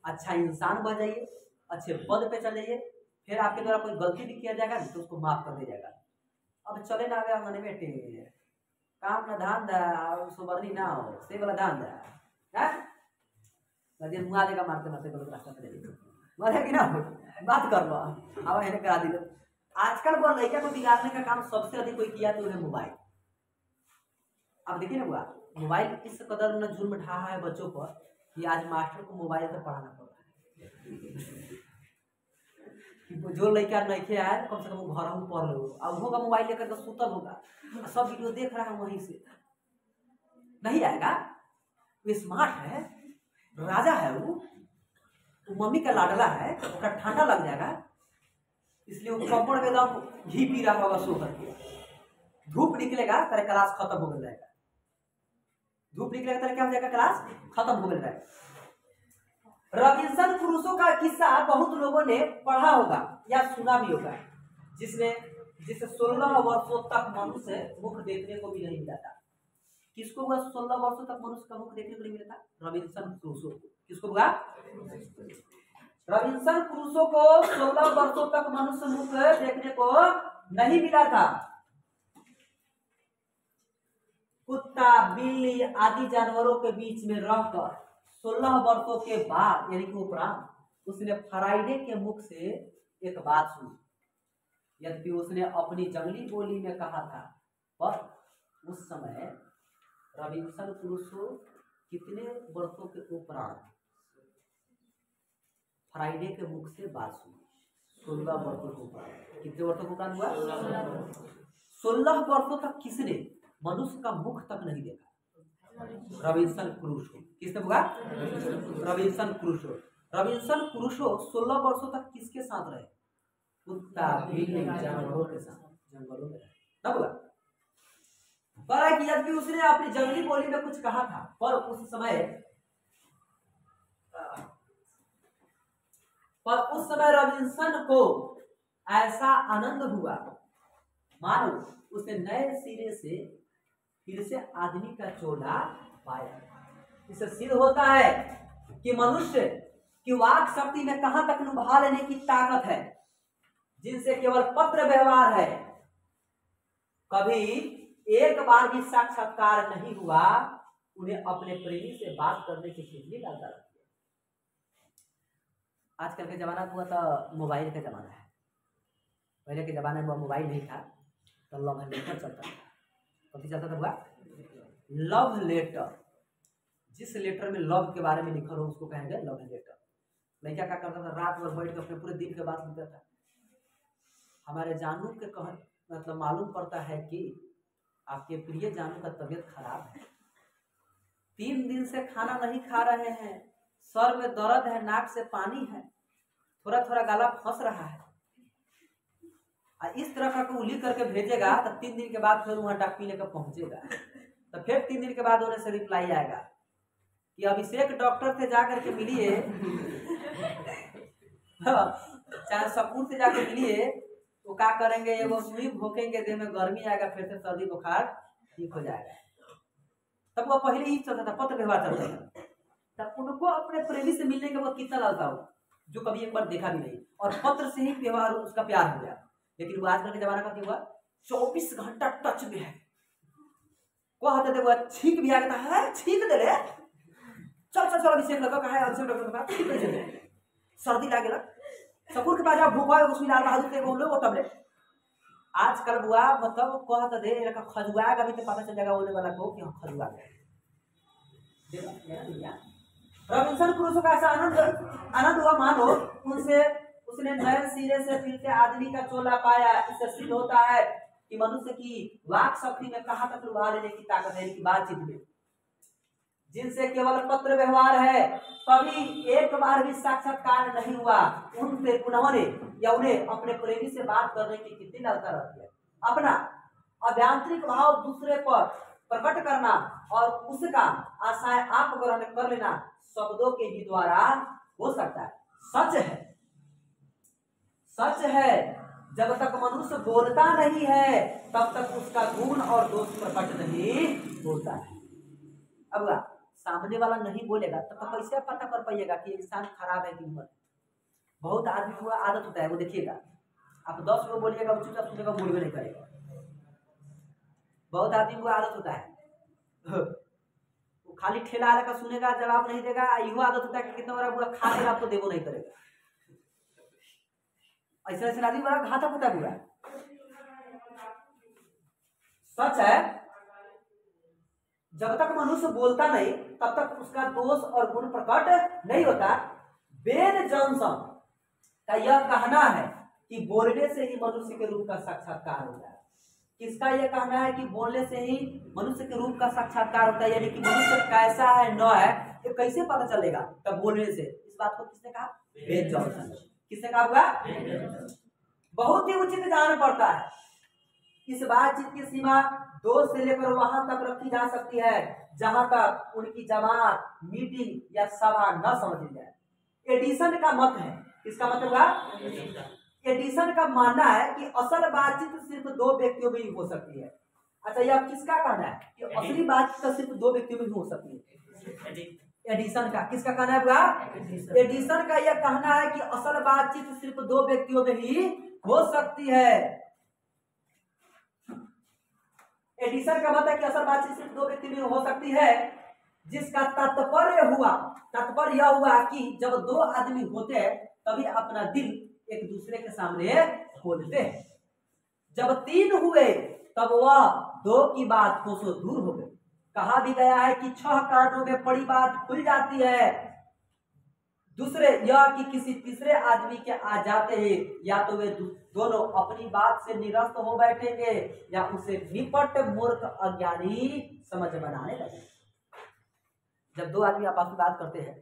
अच्छा इंसान बन जाइए, अच्छे पद पे चले जाइए, फिर आपके द्वारा कोई गलती भी किया जाएगा तो उसको माफ कर दिया जाएगा। अब चले ना गया मैंने बेटे, काम ना धान दा, सुबरनी ना हो, से वाला धान दा, है मुआ देगा मारते मारते गलत रास्ता पे ले मरे कि ना हो, बात कर लो अब है करा दी। आजकल वो लड़का को बिगाड़ने का काम सबसे अधिक कोई किया तो उन्हें मोबाइल। अब देखिए ना हुआ, मोबाइल इस कदर न जुर्म ढा है बच्चों पर कि आज मास्टर को मोबाइल से पढ़ाना पड़ रहा है। जो लड़का नहीं आया कम से कम घर हम पढ़ लो, अब होगा मोबाइल लेकर तो सुतल होगा, सब वीडियो देख रहा है वहीं से, नहीं आएगा। वो स्मार्ट है, राजा है, वो मम्मी का लाडला है, उसका ठंडा लग जाएगा, इसलिए वो कपड़ में एकदम घी पी रहा होगा सो करके। धूप निकलेगा तेरे क्लास खत्म हो जाएगा, धूप निकलेगा तेरे क्या हो जाएगा, क्लास खत्म हो जाएगा। रॉबिन्सन क्रूसो का किस्सा बहुत लोगों ने पढ़ा होगा या सुना भी होगा, जिसने जिसे 16 वर्षों तक मनुष्य मुख देखने को भी नहीं मिला था। किसको हुआ 16 वर्षों तक मनुष्य का मुख देखने को नहीं मिला था? Robinson Crusoe. किसको हुआ? रॉबिन्सन क्रूसो को 16 वर्षों तक मनुष्य मुख देखने को नहीं मिला था। कुत्ता, बिल्ली आदि जानवरों के बीच में रहकर 16 वर्षों के बाद यानी कि उपरांत उसने फ्राइडे के मुख से एक बात सुनी। यद्यपि उसने अपनी जंगली बोली में कहा था, पर उस समय रॉबिन्सन क्रूसो कितने वर्षों के उपरांत फ्राइडे के मुख से बात सुनी? 16 वर्षों के उपरांत। कितने वर्षों के उपरांत हुआ? 16 वर्षों तक किसने मनुष्य का मुख तक नहीं देखा? Robinson Crusoe. किसने हुआ? Robinson Crusoe. रॉबिन्सन क्रूसो 16 वर्षों तक किसके साथ रहे? कुत्ता, बिल्ली, जानवरों के साथ जंगलों में रहे। तब हुआ पर कि यद्यपि उसने अपनी जंगली बोली में कुछ कहा था, पर उस समय रॉबिन्सन को ऐसा आनंद हुआ मानो उसने नए सिरे से फिर से आदमी का चोला पाया। इससे सिद्ध होता है कि मनुष्य की वाक शक्ति में कहां तक लुभा लेने की ताकत है। जिनसे केवल पत्र व्यवहार है, कभी एक बार भी साक्षात्कार नहीं हुआ, उन्हें अपने प्रेमी से बात करने की खिचड़ी डालता रहता है। आजकल के जमाना हुआ तो मोबाइल का जमाना है। पहले के जमाने में मोबाइल नहीं था तो लव लेटर चलता था। कभी चलता था हुआ लव लेटर। जिस लेटर में लव के बारे में लिखा हो उसको कहेंगे लव लेटर। लड़का क्या करता था, रात भर बैठ कर अपने पूरे दिन के बात लिखता था। हमारे जानू के मतलब मालूम पड़ता है कि आपके प्रिय जानू का तबीयत खराब है, 3 दिन से खाना नहीं खा रहे हैं, सर में दर्द है, नाक से पानी है, थोड़ा थोड़ा गला फंस रहा है। इस तरह का लिख करके भेजेगा तो 3 दिन के बाद फिर वहां डॉक्टर लेकर पहुंचेगा, तो फिर 3 दिन के बाद उन्हें से रिप्लाई आएगा कि अभिषेक डॉक्टर से जाकर के मिलिए चाहे सकूर से जाकर मिलिए तो क्या करेंगे, ये वो सुई भोंकेंगे, देह में गर्मी आएगा, फिर से सर्दी बुखार ठीक हो जाएगा। तब वो पहले ही चलता था, पत्र व्यवहार चलता था। तब उनको अपने प्रेमी से मिलने के बाद कितना लगता हो जो कभी एक बार देखा भी नहीं, और पत्र से ही व्यवहार उसका प्यार हो गया। लेकिन वो आजकल के जमाना का हुआ 24 घंटा टच में है। को हाथ दे वो छींक भी आ गया है, छींक दे रे, चल चल चल अभिषेक लगा कहा है, अभिषेक डॉक्टर का छींक दे, सर्दी लागेला सकूर के पास जा भूखा है उसमें लाल बहादुर के बोल लो वो टैबलेट। आजकल बुआ मतलब को हाथ दे रखा खजुआ का भी तो पता चल जाएगा बोलने वाला को कि हम खजुआ गए। रॉबिन्सन क्रूसो का ऐसा आनंद हुआ मानो उनसे उसने नए सिरे से फिर से आदमी का चोला पाया। इससे सिद्ध होता है कि मनुष्य की वाक शक्ति में कहाँ तक लुभा लेने की ताकत है कि बातचीत में, जिनसे केवल पत्र व्यवहार है, कभी एक बार भी साक्षात्कार नहीं हुआ, उन्होंने या उन्हें अपने प्रेमी से बात करने की कितनी लालसा रहती है। अपना अभ्यांतरिक भाव दूसरे पर प्रकट करना और उसका आशय आप ग्रहण कर लेना शब्दों के ही द्वारा हो सकता है। सच है, सच है, जब तक मनुष्य बोलता नहीं है तब तक उसका गुण और दोष प्रकट नहीं होता है। अब सामने वाला नहीं बोलेगा तब तक कैसे पता कर पाइएगा कि इंसान खराब है कि नहीं। बहुत आदमी को आदत होता है, वो देखिएगा आप 10 को बोलिएगा वो चुपचाप सुनेगा, बोलबे नहीं करेगा। बहुत आदमी को आदत होता है वो खाली ठेला वाला का सुनेगा, जवाब नहीं देगा। यही आदत होता है कि कितना बड़ा बुरा खा देगा, आपको देवो नहीं करेगा। ऐसे ऐसे आदमी बड़ा घातक होता है बुरा। सच है, जब तक मनुष्य बोलता नहीं तब तक उसका दोष और गुण प्रकट नहीं होता। बेन जॉनसन का यह कहना है कि बोलने से ही मनुष्य के रूप का साक्षात्कार होता है। किसका यह कहना है कि बोलने से ही मनुष्य के रूप का साक्षात्कार होता है, यानी कि मनुष्य कैसा है न है ये कैसे पता चलेगा? तब बोलने से। इस बात को किसने कहा? Ben Jonson. किसने कहा होगा? बहुत ही उचित जान पड़ता है। इस बातचीत की सीमा 2 से लेकर वहां तक रखी जा सकती है जहां तक उनकी जमात, मीटिंग या सभा न समझ जाए। एडिसन का मत है। किसका मत होगा? एडिसन का मानना है कि असल बातचीत सिर्फ 2 व्यक्तियों में ही हो सकती है। अच्छा, यह किसका कहना है कि असली बातचीत तो सिर्फ 2 व्यक्तियों में ही हो सकती है? एडिसन का। किसका कहना है होगा? एडिसन का यह कहना है कि असल बातचीत सिर्फ 2 व्यक्तियों में ही हो सकती है। एडिसन का मत है कि असल बातचीत सिर्फ 2 व्यक्ति में हो सकती है, जिसका तात्पर्य यह हुआ कि जब 2 आदमी होते हैं तभी अपना दिल एक दूसरे के सामने खोलते हैं। जब 3 हुए तब वह 2 की बात कोसों दूर हो गई। कहा भी गया है कि 6 कानों में पड़ी बात खुल जाती है। दूसरे यह कि किसी तीसरे आदमी के आ जाते हैं, या तो वे दोनों अपनी बात से निरस्त हो बैठेंगे या उसे निपट मूर्ख अज्ञानी समझ बनाने लगे। जब 2 आदमी आपस में बात करते हैं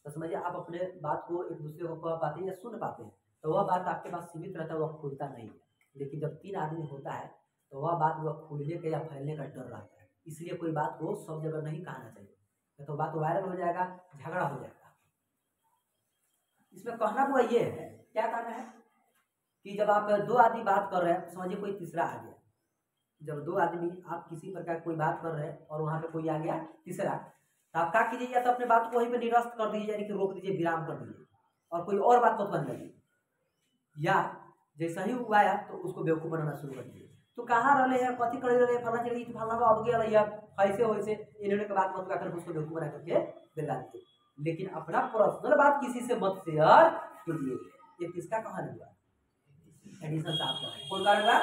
तो समझिए आप अपने बात को एक दूसरे को कह पाते हैं या सुन पाते हैं, तो वह बात आपके पास सीमित रहता है, वह खुलता नहीं है। लेकिन जब 3 आदमी होता है तो वह बात वह खुलने का या फैलने का डर रहता है। इसलिए कोई बात को सब जगह नहीं कहना चाहिए, तो बात वायरल हो जाएगा, झगड़ा हो जाएगा। इसमें कहना हुआ ये है, क्या कहना है कि जब आप 2 आदमी बात कर रहे हैं, समझिए कोई तीसरा आ गया। जब 2 आदमी आप किसी प्रकार कोई बात कर रहे हैं और वहां पे कोई आ गया तीसरा, तो आप क्या कीजिए, या तो अपने बात को वहीं पे निरस्त कर दीजिए, यानी कि रोक दीजिए, विराम कर दीजिए और कोई और बात मत करने लगिए, या जैसा ही हुआ है तो उसको बेवकूफ बनाना शुरू कर दीजिए। तो कहाँ रहे हैं, कथी कर रहे हैं, फलना चाहिए फलना अब गया ऐसे वैसे इन्होंने के बात मत कर उसको बेवकूफ बना करके बेला दीजिए। लेकिन अपना पर्सनल बात किसी से मत शेयर कीजिए। ये किसका कहना हुआ? एडिसन साहब का। कौन कहा?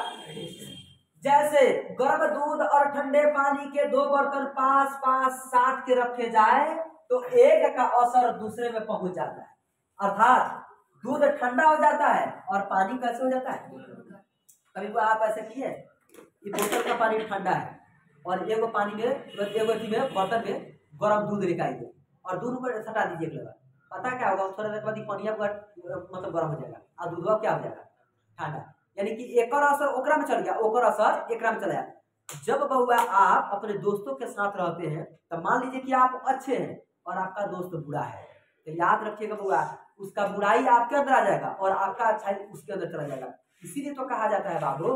जैसे गर्म दूध और ठंडे पानी के 2 बर्तन पास पास साथ के रखे जाए तो एक का असर दूसरे में पहुंच जाता है। अर्थात दूध ठंडा हो जाता है और पानी कैसे हो जाता है? कभी को आप ऐसे किए, ये बोतल का पानी ठंडा है और एगो पानी में बर्तन में गर्म दूध निकाल दो और दूध को सटा दीजिए एक बार, पता क्या होगा? थोड़ा देर बाद पानी मतलब गर्म हो जाएगा और दूध क्या हो जाएगा? ठंडा। यानी कि एक असर ओकरा में चल गया, ओकर असर एकरा में चला गया। जब बहुआ आप अपने दोस्तों के साथ रहते हैं तो मान लीजिए कि आप अच्छे हैं और आपका दोस्त बुरा है, तो याद रखिएगा बहुआ, उसका बुराई आपके अंदर आ जाएगा और आपका अच्छाई उसके अंदर चला जाएगा। इसीलिए तो कहा जाता है बाबू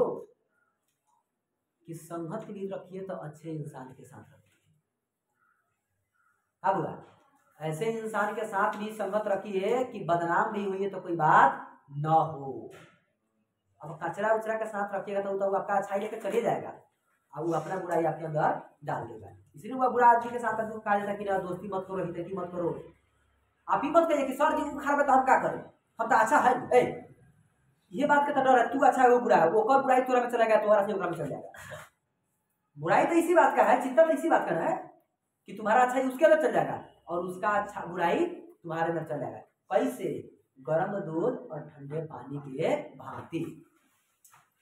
कि संगत भी रखिए तो अच्छे इंसान के साथ रखिए। अब ऐसे इंसान के साथ भी संगत रखिए कि बदनाम भी हुई है तो कोई बात न हो। अब कचरा उचरा के साथ रखिएगा तो आपका अच्छाई लेकर चले जाएगा और वो अपना बुराई आपके अंदर डाल देगा। इसलिए वह बुरा आदमी के साथ कहा जाता है कि ना दोस्ती मत करो, हितैषी मत करो। आप ही मत कहिए कि सर जी खराब है तो हम क्या करें, हम तो अच्छा है। ये बात का डर है, तू अच्छा है वो बुरा है, वो कब बुराई तोरा में चला गया तुम्हारा से ओकरा में चल जाएगा। बुराई तो इसी बात का है, चिंता तो इसी बात का है कि तुम्हारा अच्छा उसके अंदर चल जाएगा और उसका अच्छा बुराई तुम्हारे अंदर चल जाएगा। कैसे? गर्म दूध और ठंडे पानी के भांति।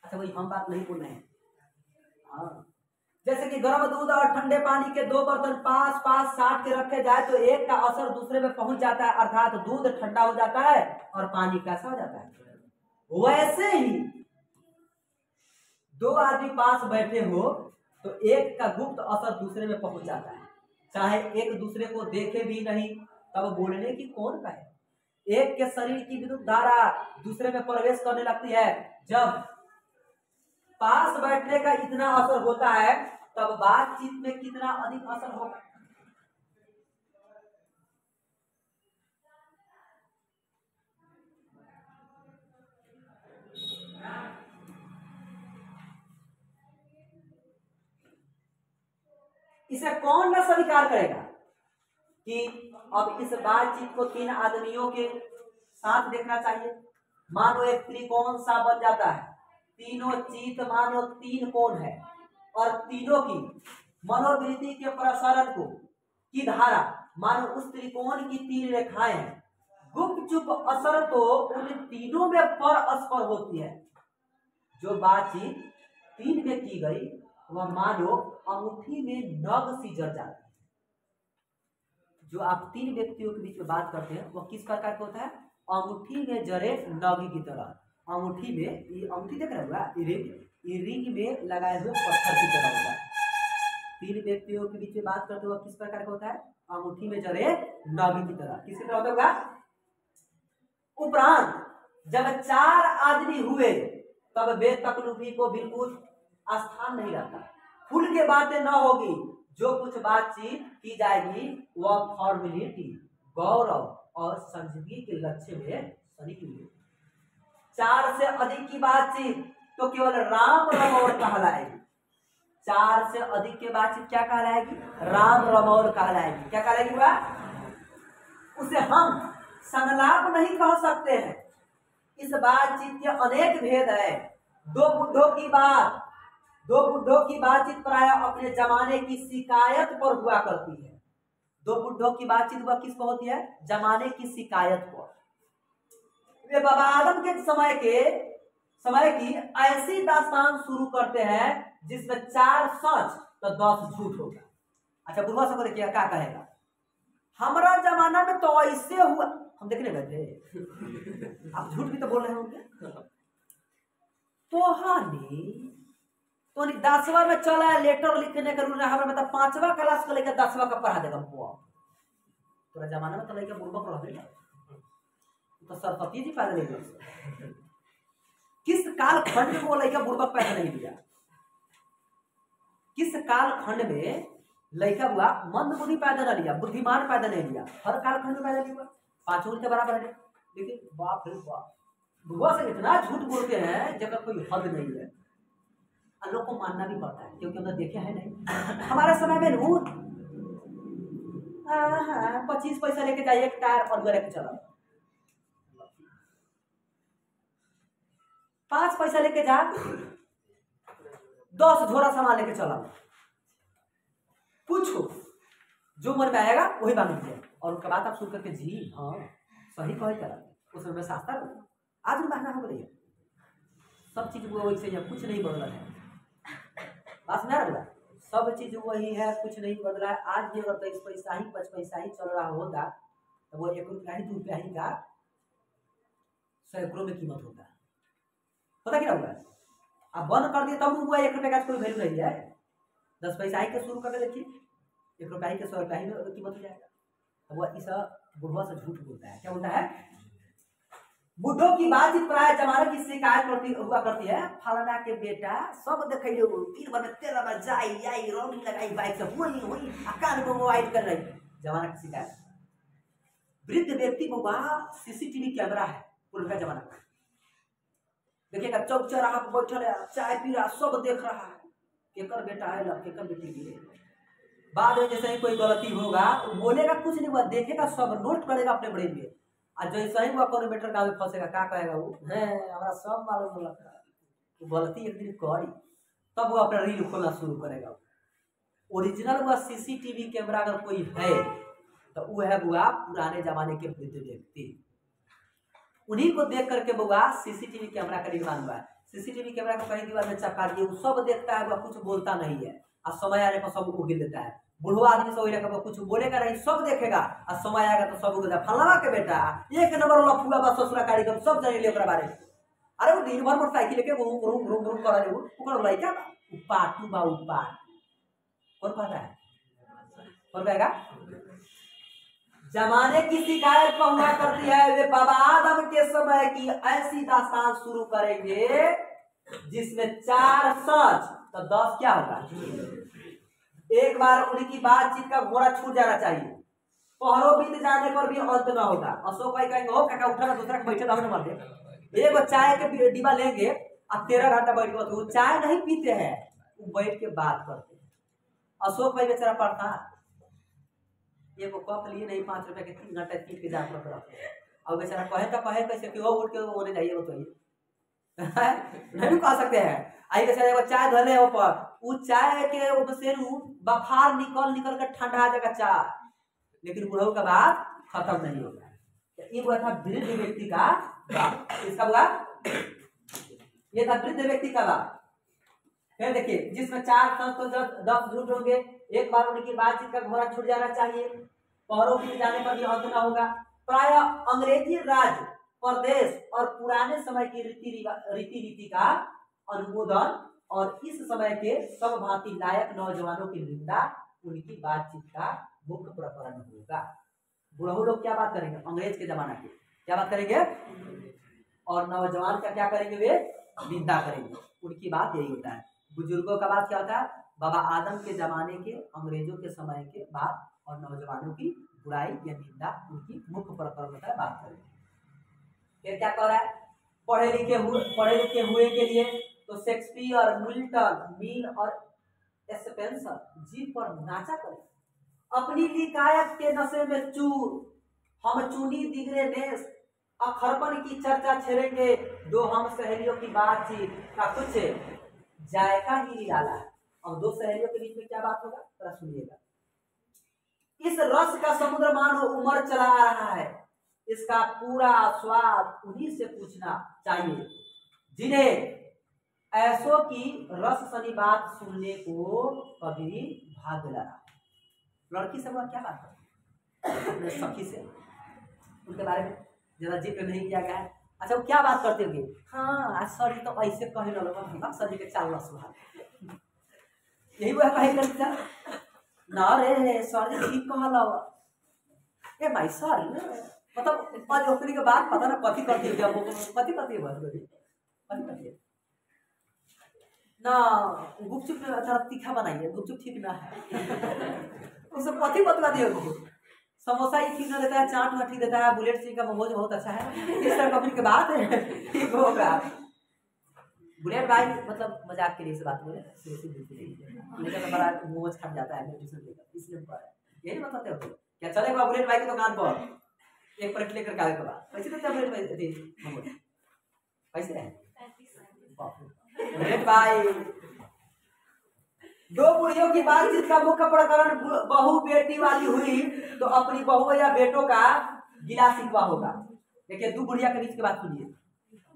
अच्छा भाई हम बात नहीं बोल रहे हैं, हाँ, जैसे कि गर्म दूध और ठंडे पानी के 2 बर्तन पास पास साट के रखे जाए तो एक का असर दूसरे में पहुंच जाता है, अर्थात दूध ठंडा हो जाता है और पानी कैसा हो जाता है। वैसे ही 2 आदमी पास बैठे हो तो एक का गुप्त असर दूसरे में पहुंच जाता है, चाहे एक दूसरे को देखे भी नहीं तब बोलने की कौन कहे। एक के शरीर की विद्युत धारा दूसरे में प्रवेश करने लगती है, जब पास बैठने का इतना असर होता है तब बातचीत में कितना अधिक असर होगा। इसे कौन न स्वीकार करेगा कि अब इस बातचीत को 3 आदमियों के साथ देखना चाहिए। मानो एक त्रिकोण सा बन जाता है, तीनों चित्त मानो 3 कोण है और तीनों की मनोवृत्ति के प्रसारण को की धारा मानो उस त्रिकोण की 3 रेखाएं हैं। गुपचुप असर तो उन तीनों में परस्पर होती है। जो बातचीत 3 में की गई वह मानो अंगूठी में नग सी जड़ जाती है। जो आप 3 व्यक्तियों के बीच में बात करते हैं वह किस प्रकार का होता है, अंगूठी में जड़े नग की तरह। अंगूठी में, ये अंगूठी देख रहे हो, रिंग में लगाए हुए पत्थर की तरह होता है। 3 व्यक्तियों के बीच में बात करते हुए किस प्रकार का होता है, अंगूठी में जड़े नग की तरह। किसकी तरह होता होगा। उपरांत जब 4 आदमी हुए तब बेतकल्लुफी को बिल्कुल स्थान नहीं रहता, खुल के बातें न होगी। जो कुछ बातचीत की जाएगी वह फॉर्मेलिटी, गौरव और संजीदगी के लक्ष्य में सनी हुई। 4 से अधिक की बातचीत तो केवल राम रमौर कहलाएगी। 4 से अधिक की बातचीत क्या कहलाएगी, राम रमौर कहलाएगी। क्या कहलाएगी वह, उसे हम संलाप नहीं कह सकते हैं। इस बातचीत के अनेक भेद है। 2 बुढ़ों की बातचीत प्राय अपने जमाने की शिकायत पर हुआ करती है। 2 बुढ़ों की बातचीत वह किस पर होती है, जमाने की शिकायत पर। वे बाबा आदम के समय की ऐसी दास्तान शुरू करते हैं जिसमें 4 सच तो 10 झूठ होगा। अच्छा, बुढ़वा सबको देखिए क्या कहेगा, हमारा जमाना में तो ऐसे हुआ। हम देखने गए थे, आप झूठ भी तो बोल रहे होंगे। तो हानि तो 10वां में चला है लेटर लिखने का रूल हमारा, मतलब 5वां क्लास को लेकर 10वां का पढ़ा देगा बुआ। पूरा जमाना में तो लेकर बुढ़बक रह तो सरस्वती जी पैदा नहीं दिया। किस काल खंड में वो लड़का बुढ़बक पैदा नहीं दिया, किस काल खंड में लड़का हुआ मंद बुद्धि पैदा न लिया, बुद्धिमान पैदा नहीं लिया। हर काल खंड में पैदा नहीं हुआ, 5 उनके बराबर है। लेकिन बाप रे बाप, बुआ से इतना झूठ बोलते हैं जगह कोई हद नहीं है। लोग को मानना भी पड़ता है क्योंकि उन्होंने देखा है नहीं। हमारे समय में 25 पैसा लेके जाइए एक टायर और लेके चला, 5 पैसा लेके जा 10 झोरा सामान लेके चला। पूछो जो मन में आएगा वही मांग लीजिए और उसके बाद आप सुन करके जी हाँ सही कहे करा। उस समय सस्ता आज भी महंगा हो रही है, सब चीज वो वैसे है, कुछ नहीं बदला है। बात नहीं रहा, सब चीज वही है, कुछ नहीं बदला है। आज भी अगर 23 पैसा ही 5 पैसा ही चल रहा होता तो वो 1 रुपया ही 2 रुपया ही का सैकड़ों में कीमत होता है। पता क्या होगा, आप बंद कर दिए तब हुआ 1 रुपये का कोई वैल्यू नहीं है। 10 पैसा ही के शुरू करके देखिए, 1 रुपया ही के 100 रुपया ही में कीमत हो जाएगा। तो वह इस बुढ़वा से झूठ बोलता है। क्या बोलता है, बुढ़ों की बातचीत प्राय जमाने की शिकायत हुआ करती है। फलाना के बेटा सब देखे 3 बार में 13 बार जाई आई रंग लगाई बाइक से हुई कान को मोबाइल कर रही, जमाना की शिकायत। वृद्ध व्यक्ति को वहां सीसीटीवी कैमरा है पुराना जमाना का, देखिएगा चौक चौराहा पर बैठल है, चाय पी रहा, सब देख रहा है केकर बेटा है केकर बेटी भी। बाद में जैसे ही कोई गलती होगा बोलेगा कुछ नहीं हुआ, देखेगा सब नोट करेगा अपने ब्रेन में। आज जैसे ही वो किलोमीटर का फंसेगा क्या कहेगा, वो है हमारा सब मालूम होला वो गलती एक दिन करी, तब वो अपना रील खोलना शुरू करेगा। ओरिजिनल वो सीसीटीवी कैमरा अगर कोई है तो वो है बुआ पुराने जमाने के वृद्ध व्यक्ति। उन्हीं को देख करके बुआ सीसीटीवी कैमरा का निर्माण हुआ है। सीसीटीवी कैमरा को कहीं दीवार में चपका दिए, वो सब देखता है, वह कुछ बोलता नहीं है, और समय आने पर सब उगिल देता है। बुढ़वा आदमी से वही कुछ बोलेगा नहीं, सब देखेगा, और समय आएगा तो सब उगेगा। फलाना के बेटा एक नंबर वाला फूला बस ससुरा कार्यक्रम सब जाने ओकरा बारे में। अरे वो दिन भर मोटरसाइकिल लेके घूम घूम घूम घूम कर रहे, ओकर लइका पाटू बा उपाट कौन पता है, कौन कहेगा? जमाने की शिकायत पर हुआ करती है, वे बाबा आदम के समय की ऐसी दास्तान शुरू करेंगे जिसमें 4 सच तो 10 क्या होगा। एक बार उनकी बातचीत का घोड़ा छूट जाना चाहिए, पहरों बीत जाने पर भी अंत न होगा। अशोक भाई कहेंगे हो काका उठा, दूसरा के बैठे रहने मर दे। एक चाय के डिब्बा लेंगे, अब 13 घंटा बैठ गए, वो चाय नहीं पीते हैं, वो बैठ के बात करते हैं। अशोक भाई बेचारा पढ़ता, ये वो कप लिए नहीं, 5 रुपए के 3 घंटे पीट के जाकर रखते हैं। और बेचारा कहे तो कहे कैसे कि वो उठ के होने जाइए, बताइए नहीं कह सकते हैं। आई बेचारे वो चाय धले ऊपर, वो चाय के ऊपर बफार निकल निकल कर ठंडा जाएगा चाय, लेकिन बुढ़ऊ का बात खत्म नहीं होगा। ये हुआ था वृद्ध व्यक्ति का बात, इसका हुआ ये था वृद्ध व्यक्ति का बात। फिर देखिए जिसमें 4 सच तो 10 झूठ होंगे, एक बार उनकी बातचीत का घोड़ा छूट जाना चाहिए, पहरों की जाने पर भी अंत न होगा। प्राय अंग्रेजी राज प्रदेश और पुराने समय की रीति का अनुमोदन और इस समय के सब भांति लायक नौजवानों की निंदा उनकी बातचीत का मुख्य प्रकरण होगा। बुढ़ऊ लोग क्या बात करेंगे? अंग्रेज के जमाना की क्या बात करेंगे, और नौजवान का क्या करेंगे? वे निंदा करेंगे। उनकी बात यही होता है। बुजुर्गों का बात क्या होता है? बाबा आदम के जमाने के, अंग्रेजों के समय के बात, और नौजवानों की बुराई या निंदा उनकी मुख्य प्रकरण होता है, बात करेंगे। फिर क्या कह रहा है? पढ़े लिखे हुए के लिए तो शेक्सपियर, मिल्टन, मील और स्पेंसर जी पर नाचा करें। अपनी लिकायत के नशे में चूर हम चूनी दिगरे नेस, अखरपन की चर्चा छेड़ेंगे, दो हम सहेलियों की बातचीत का कुछ जायका ही निराला है। और दो सहेलियों के बीच में क्या बात होगा, जरा सुनिएगा। इस रस का समुद्र मानो उमर चला आ रहा है, इसका पूरा स्वाद उन्हीं से पूछना चाहिए जिन्हें ऐसों की रस सनी बात सुनने को कभी भाग लगा। लड़की से क्या बात करती है? सखी से, उनके बारे में ज्यादा जिक्र नहीं किया गया है। अच्छा वो क्या बात करते होंगे? हाँ सर जी तो ऐसे कहे ना, सर जी के चाल न सुहा, यही वो कहे करता ना रे सर जी ठीक कहला ए भाई सर, मतलब आज ओकरी के बाद पता ना कथी करती है, कथी करती है बस कथी करती है ना, गुपचुप थोड़ा तीखा बनाइए, गुपचुप ठीक ना है उससे कथी बतला दिए, समोसा ही ठीक ना देता है, चाट ना ठीक देता है, बुलेट सिंह का मोमोज बहुत अच्छा है, इस तरह कंपनी के बात है ठीक होगा। बुलेट भाई मतलब मजाक के लिए से बात बोले, लेकिन बड़ा मोमोज खा जाता है इसलिए यही बताते हो क्या चलेगा बुलेट भाई की दुकान पर एक प्लेट लेकर आगे का पैसे देते हैं बुलेट भाई, पैसे है बुलेट भाई। दो बुढ़ियों की बातचीत का मुख्य प्रकरण बहू बेटी वाली हुई तो अपनी बहू या बेटों का गिला शिकवा होगा। देखिए दो बुढ़िया के बीच की बात सुनिए,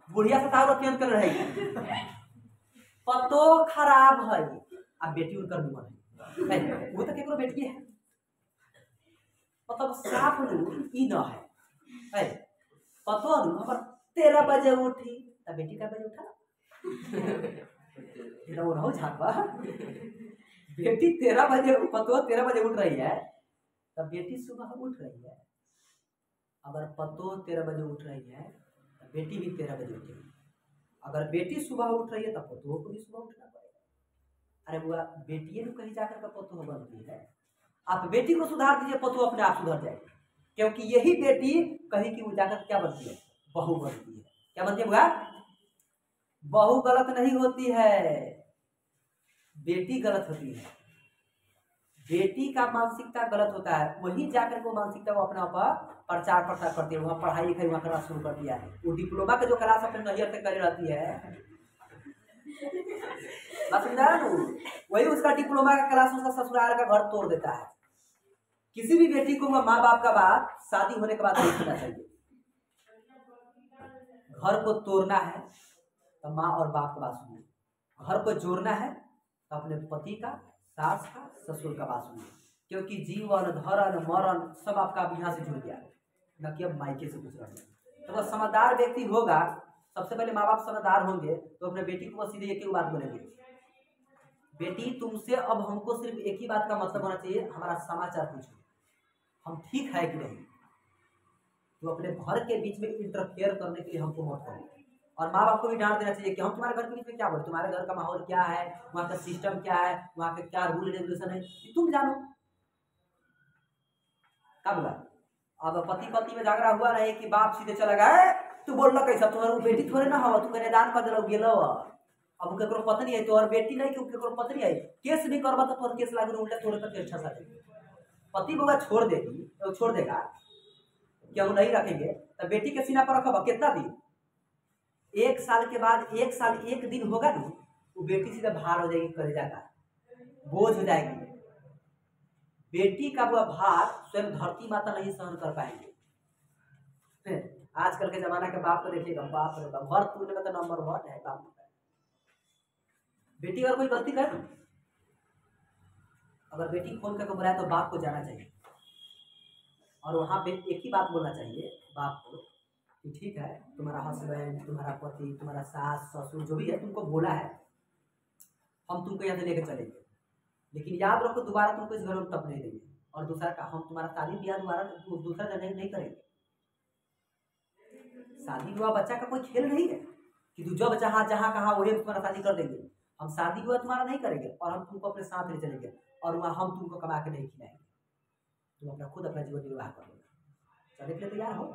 बुढ़िया से ताऊ अत्यंत कर रहेगी, पतो खराब है, अब बेटी उनकर निमन है, वो तो केकरो बेटी है, मतलब साफ ई न है, पतो न 13 बजे उठी तब बेटी का बजे उठा वो झापा, बेटी 13 बजे, पतो 13 बजे उठ रही है तब बेटी सुबह उठ रही है। अगर पतो 13 बजे उठ रही है तो बेटी भी 13 बजे उठेगी। अगर बेटी सुबह उठ रही है तब पतो को भी सुबह उठना पड़ेगा। अरे बुआ बेटी ने कहीं जाकर का पतो बनती है, आप बेटी को सुधार दीजिए, पतो अपने आप सुधर जाएगी, क्योंकि यही बेटी कहीं की जाकर क्या बनती है? बहू बनती है। क्या बनती है बुआ? बहू गलत नहीं होती है, बेटी गलत होती है। बेटी का मानसिकता गलत होता है, वही जाकर वो मानसिकता वो अपना प्रचार प्रसार करती है, वहाँ पढ़ाई लिखाई वहाँ करना शुरू कर दिया है। वो डिप्लोमा का जो क्लास अपने नैहर से करे रहती है वही उसका डिप्लोमा का क्लास उसका ससुराल का घर तोड़ देता है। किसी भी बेटी को माँ बाप का बात शादी होने के बाद नहीं सुनना चाहिए। घर को तोड़ना है तो माँ और बाप का बात सुनिए। घर को जोड़ना है तो अपने पति का, सास का, ससुर का बात सुनिए, क्योंकि जीवन धर्म मरण सब आपका अब यहाँ से जुड़ गया, न कि अब मायके से कुछ रह गया। तो वह समझदार व्यक्ति होगा, सबसे पहले माँ बाप समझदार होंगे तो अपने बेटी को सीधे एक ही बात बोलेंगे, बेटी तुमसे अब हमको सिर्फ एक ही बात का मतलब होना चाहिए, हमारा समाचार पूछो, हम ठीक है कि नहीं। तो अपने घर के बीच में इंटरफेयर करने के लिए हमको मत करो। और माँ बाप को भी डांट देना चाहिए कि हम तुम्हारे घर के बीच में क्या बोले, तुम्हारे घर का माहौल क्या है, वहाँ का सिस्टम क्या है, वहाँ के क्या रूल रेगुलेशन है, तुम जानो। क्या बोला? अब पति पति में झगड़ा हुआ रहे कि बाप सीधे चला गया, तू बोल रहा कैसा, तुम्हारे बेटी थोड़े ना हो, तू कने दान कर दिलो गेलो, अब केकरो पत्नी है, तोहर बेटी नहीं कि केकरो पत्नी है, केस नहीं करबा तो तोहर केस लागू उल्टा तोरे पर केस ठसा देगी। पति बोला छोड़ देगी तो छोड़ देगा, क्या वो नहीं रखेंगे तो बेटी के सीना पर रखो कितना दिन, 1 साल के बाद 1 साल 1 दिन होगा ना, वो बेटी सीधा भार हो जाएगी, कलेजा का बोझ हो जाएगी। बेटी का वह भार स्वयं धरती माता नहीं सहन कर पाएंगे। आजकल के जमाना के बाप को देखिएगा, बाप रे बाप, घर तूने में तो नंबर 1 है बाप। बेटी अगर कोई गलती करे, अगर बेटी फोन करके बुलाए तो बाप को जाना चाहिए और वहां पे एक ही बात बोलना चाहिए बाप को कि ठीक है, तुम्हारा हस्बैंड, तुम्हारा पति, तुम्हारा सास ससुर जो भी है तुमको बोला है, हम तुमको यहाँ से लेकर चलेंगे, लेकिन याद रखो दोबारा तुमको इस घर में टप नहीं देंगे। और दूसरा का हम तुम्हारा शादी ब्याह दोबारा दूसरा जगह नहीं करेंगे। शादी विवाह बच्चा का कोई खेल नहीं है कि तू जब जहाँ जहाँ कहा वही तुम्हारा शादी कर देंगे। हम शादी विवाह तुम्हारा नहीं करेंगे और हम तुमको अपने साथ ले चलेंगे और वहाँ हम तुमको कमा के नहीं खिलाएंगे, तुम अपना खुद अपना जीवन निर्वाह कर लेना। चले के लिए तैयार हो?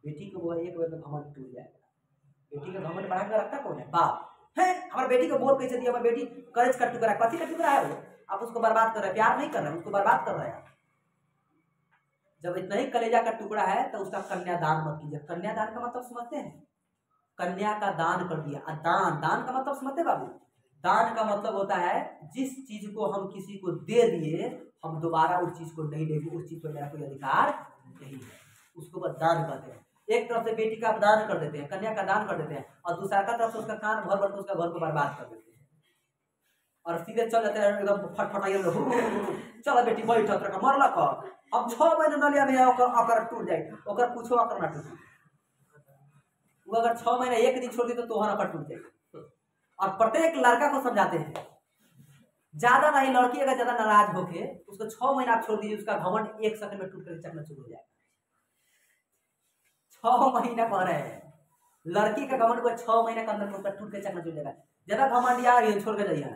बेटी को वो एक बार में घमंड टूट जाएगा। बेटी का घमंड बढ़ा कर रखता कौन है? बाप है। हमारे बेटी को बोल कैसे दिया, हमारी बेटी करेज का टुकड़ा, कथी का टुकड़ा है वो? आप उसको बर्बाद कर रहे हैं, प्यार नहीं कर रहे हैं, उसको बर्बाद कर रहे हैं। जब इतना ही कलेजा का टुकड़ा है तो उसका कन्यादान मत कीजिए। कन्यादान का मतलब समझते हैं? कन्या का दान कर दिया। दान, दान का मतलब समझते बाबू? दान का मतलब होता है जिस चीज को हम किसी को दे दिए हम दोबारा उस चीज को नहीं लेंगे, उस चीज पर मेरा कोई अधिकार नहीं है, उसको बस दान करते हैं। एक तरफ से बेटी का दान कर देते हैं, कन्या का दान कर देते हैं, और दूसरा का तरफ से उसका कान भर भर के उसका घर को बर्बाद कर देते हैं और सीधे चल जाते हैं एकदम फटफटाइए, चलो बेटी बैठ का मरला का अब 6 महीने नलिया में अकर टूट जाए, ओकर कुछो अकर ना टूटे। वो अगर 6 महीने एक दिन छोड़ दी तो तोहर अकर टूट जाए। और प्रत्येक लड़का को समझाते हैं, ज्यादा नहीं, लड़की अगर ज्यादा नाराज होके उसको 6 महीना आप छोड़ दीजिए, उसका घमंड 1 सेकंड में टूट कर चकनाचूर हो जाएगा। 6 महीना कह रहे हैं, लड़की का घमंड को 6 महीने के अंदर टूट के चकनाचूर हो जाएगा। ज्यादा घमंड यार ये छोड़ के जाइए,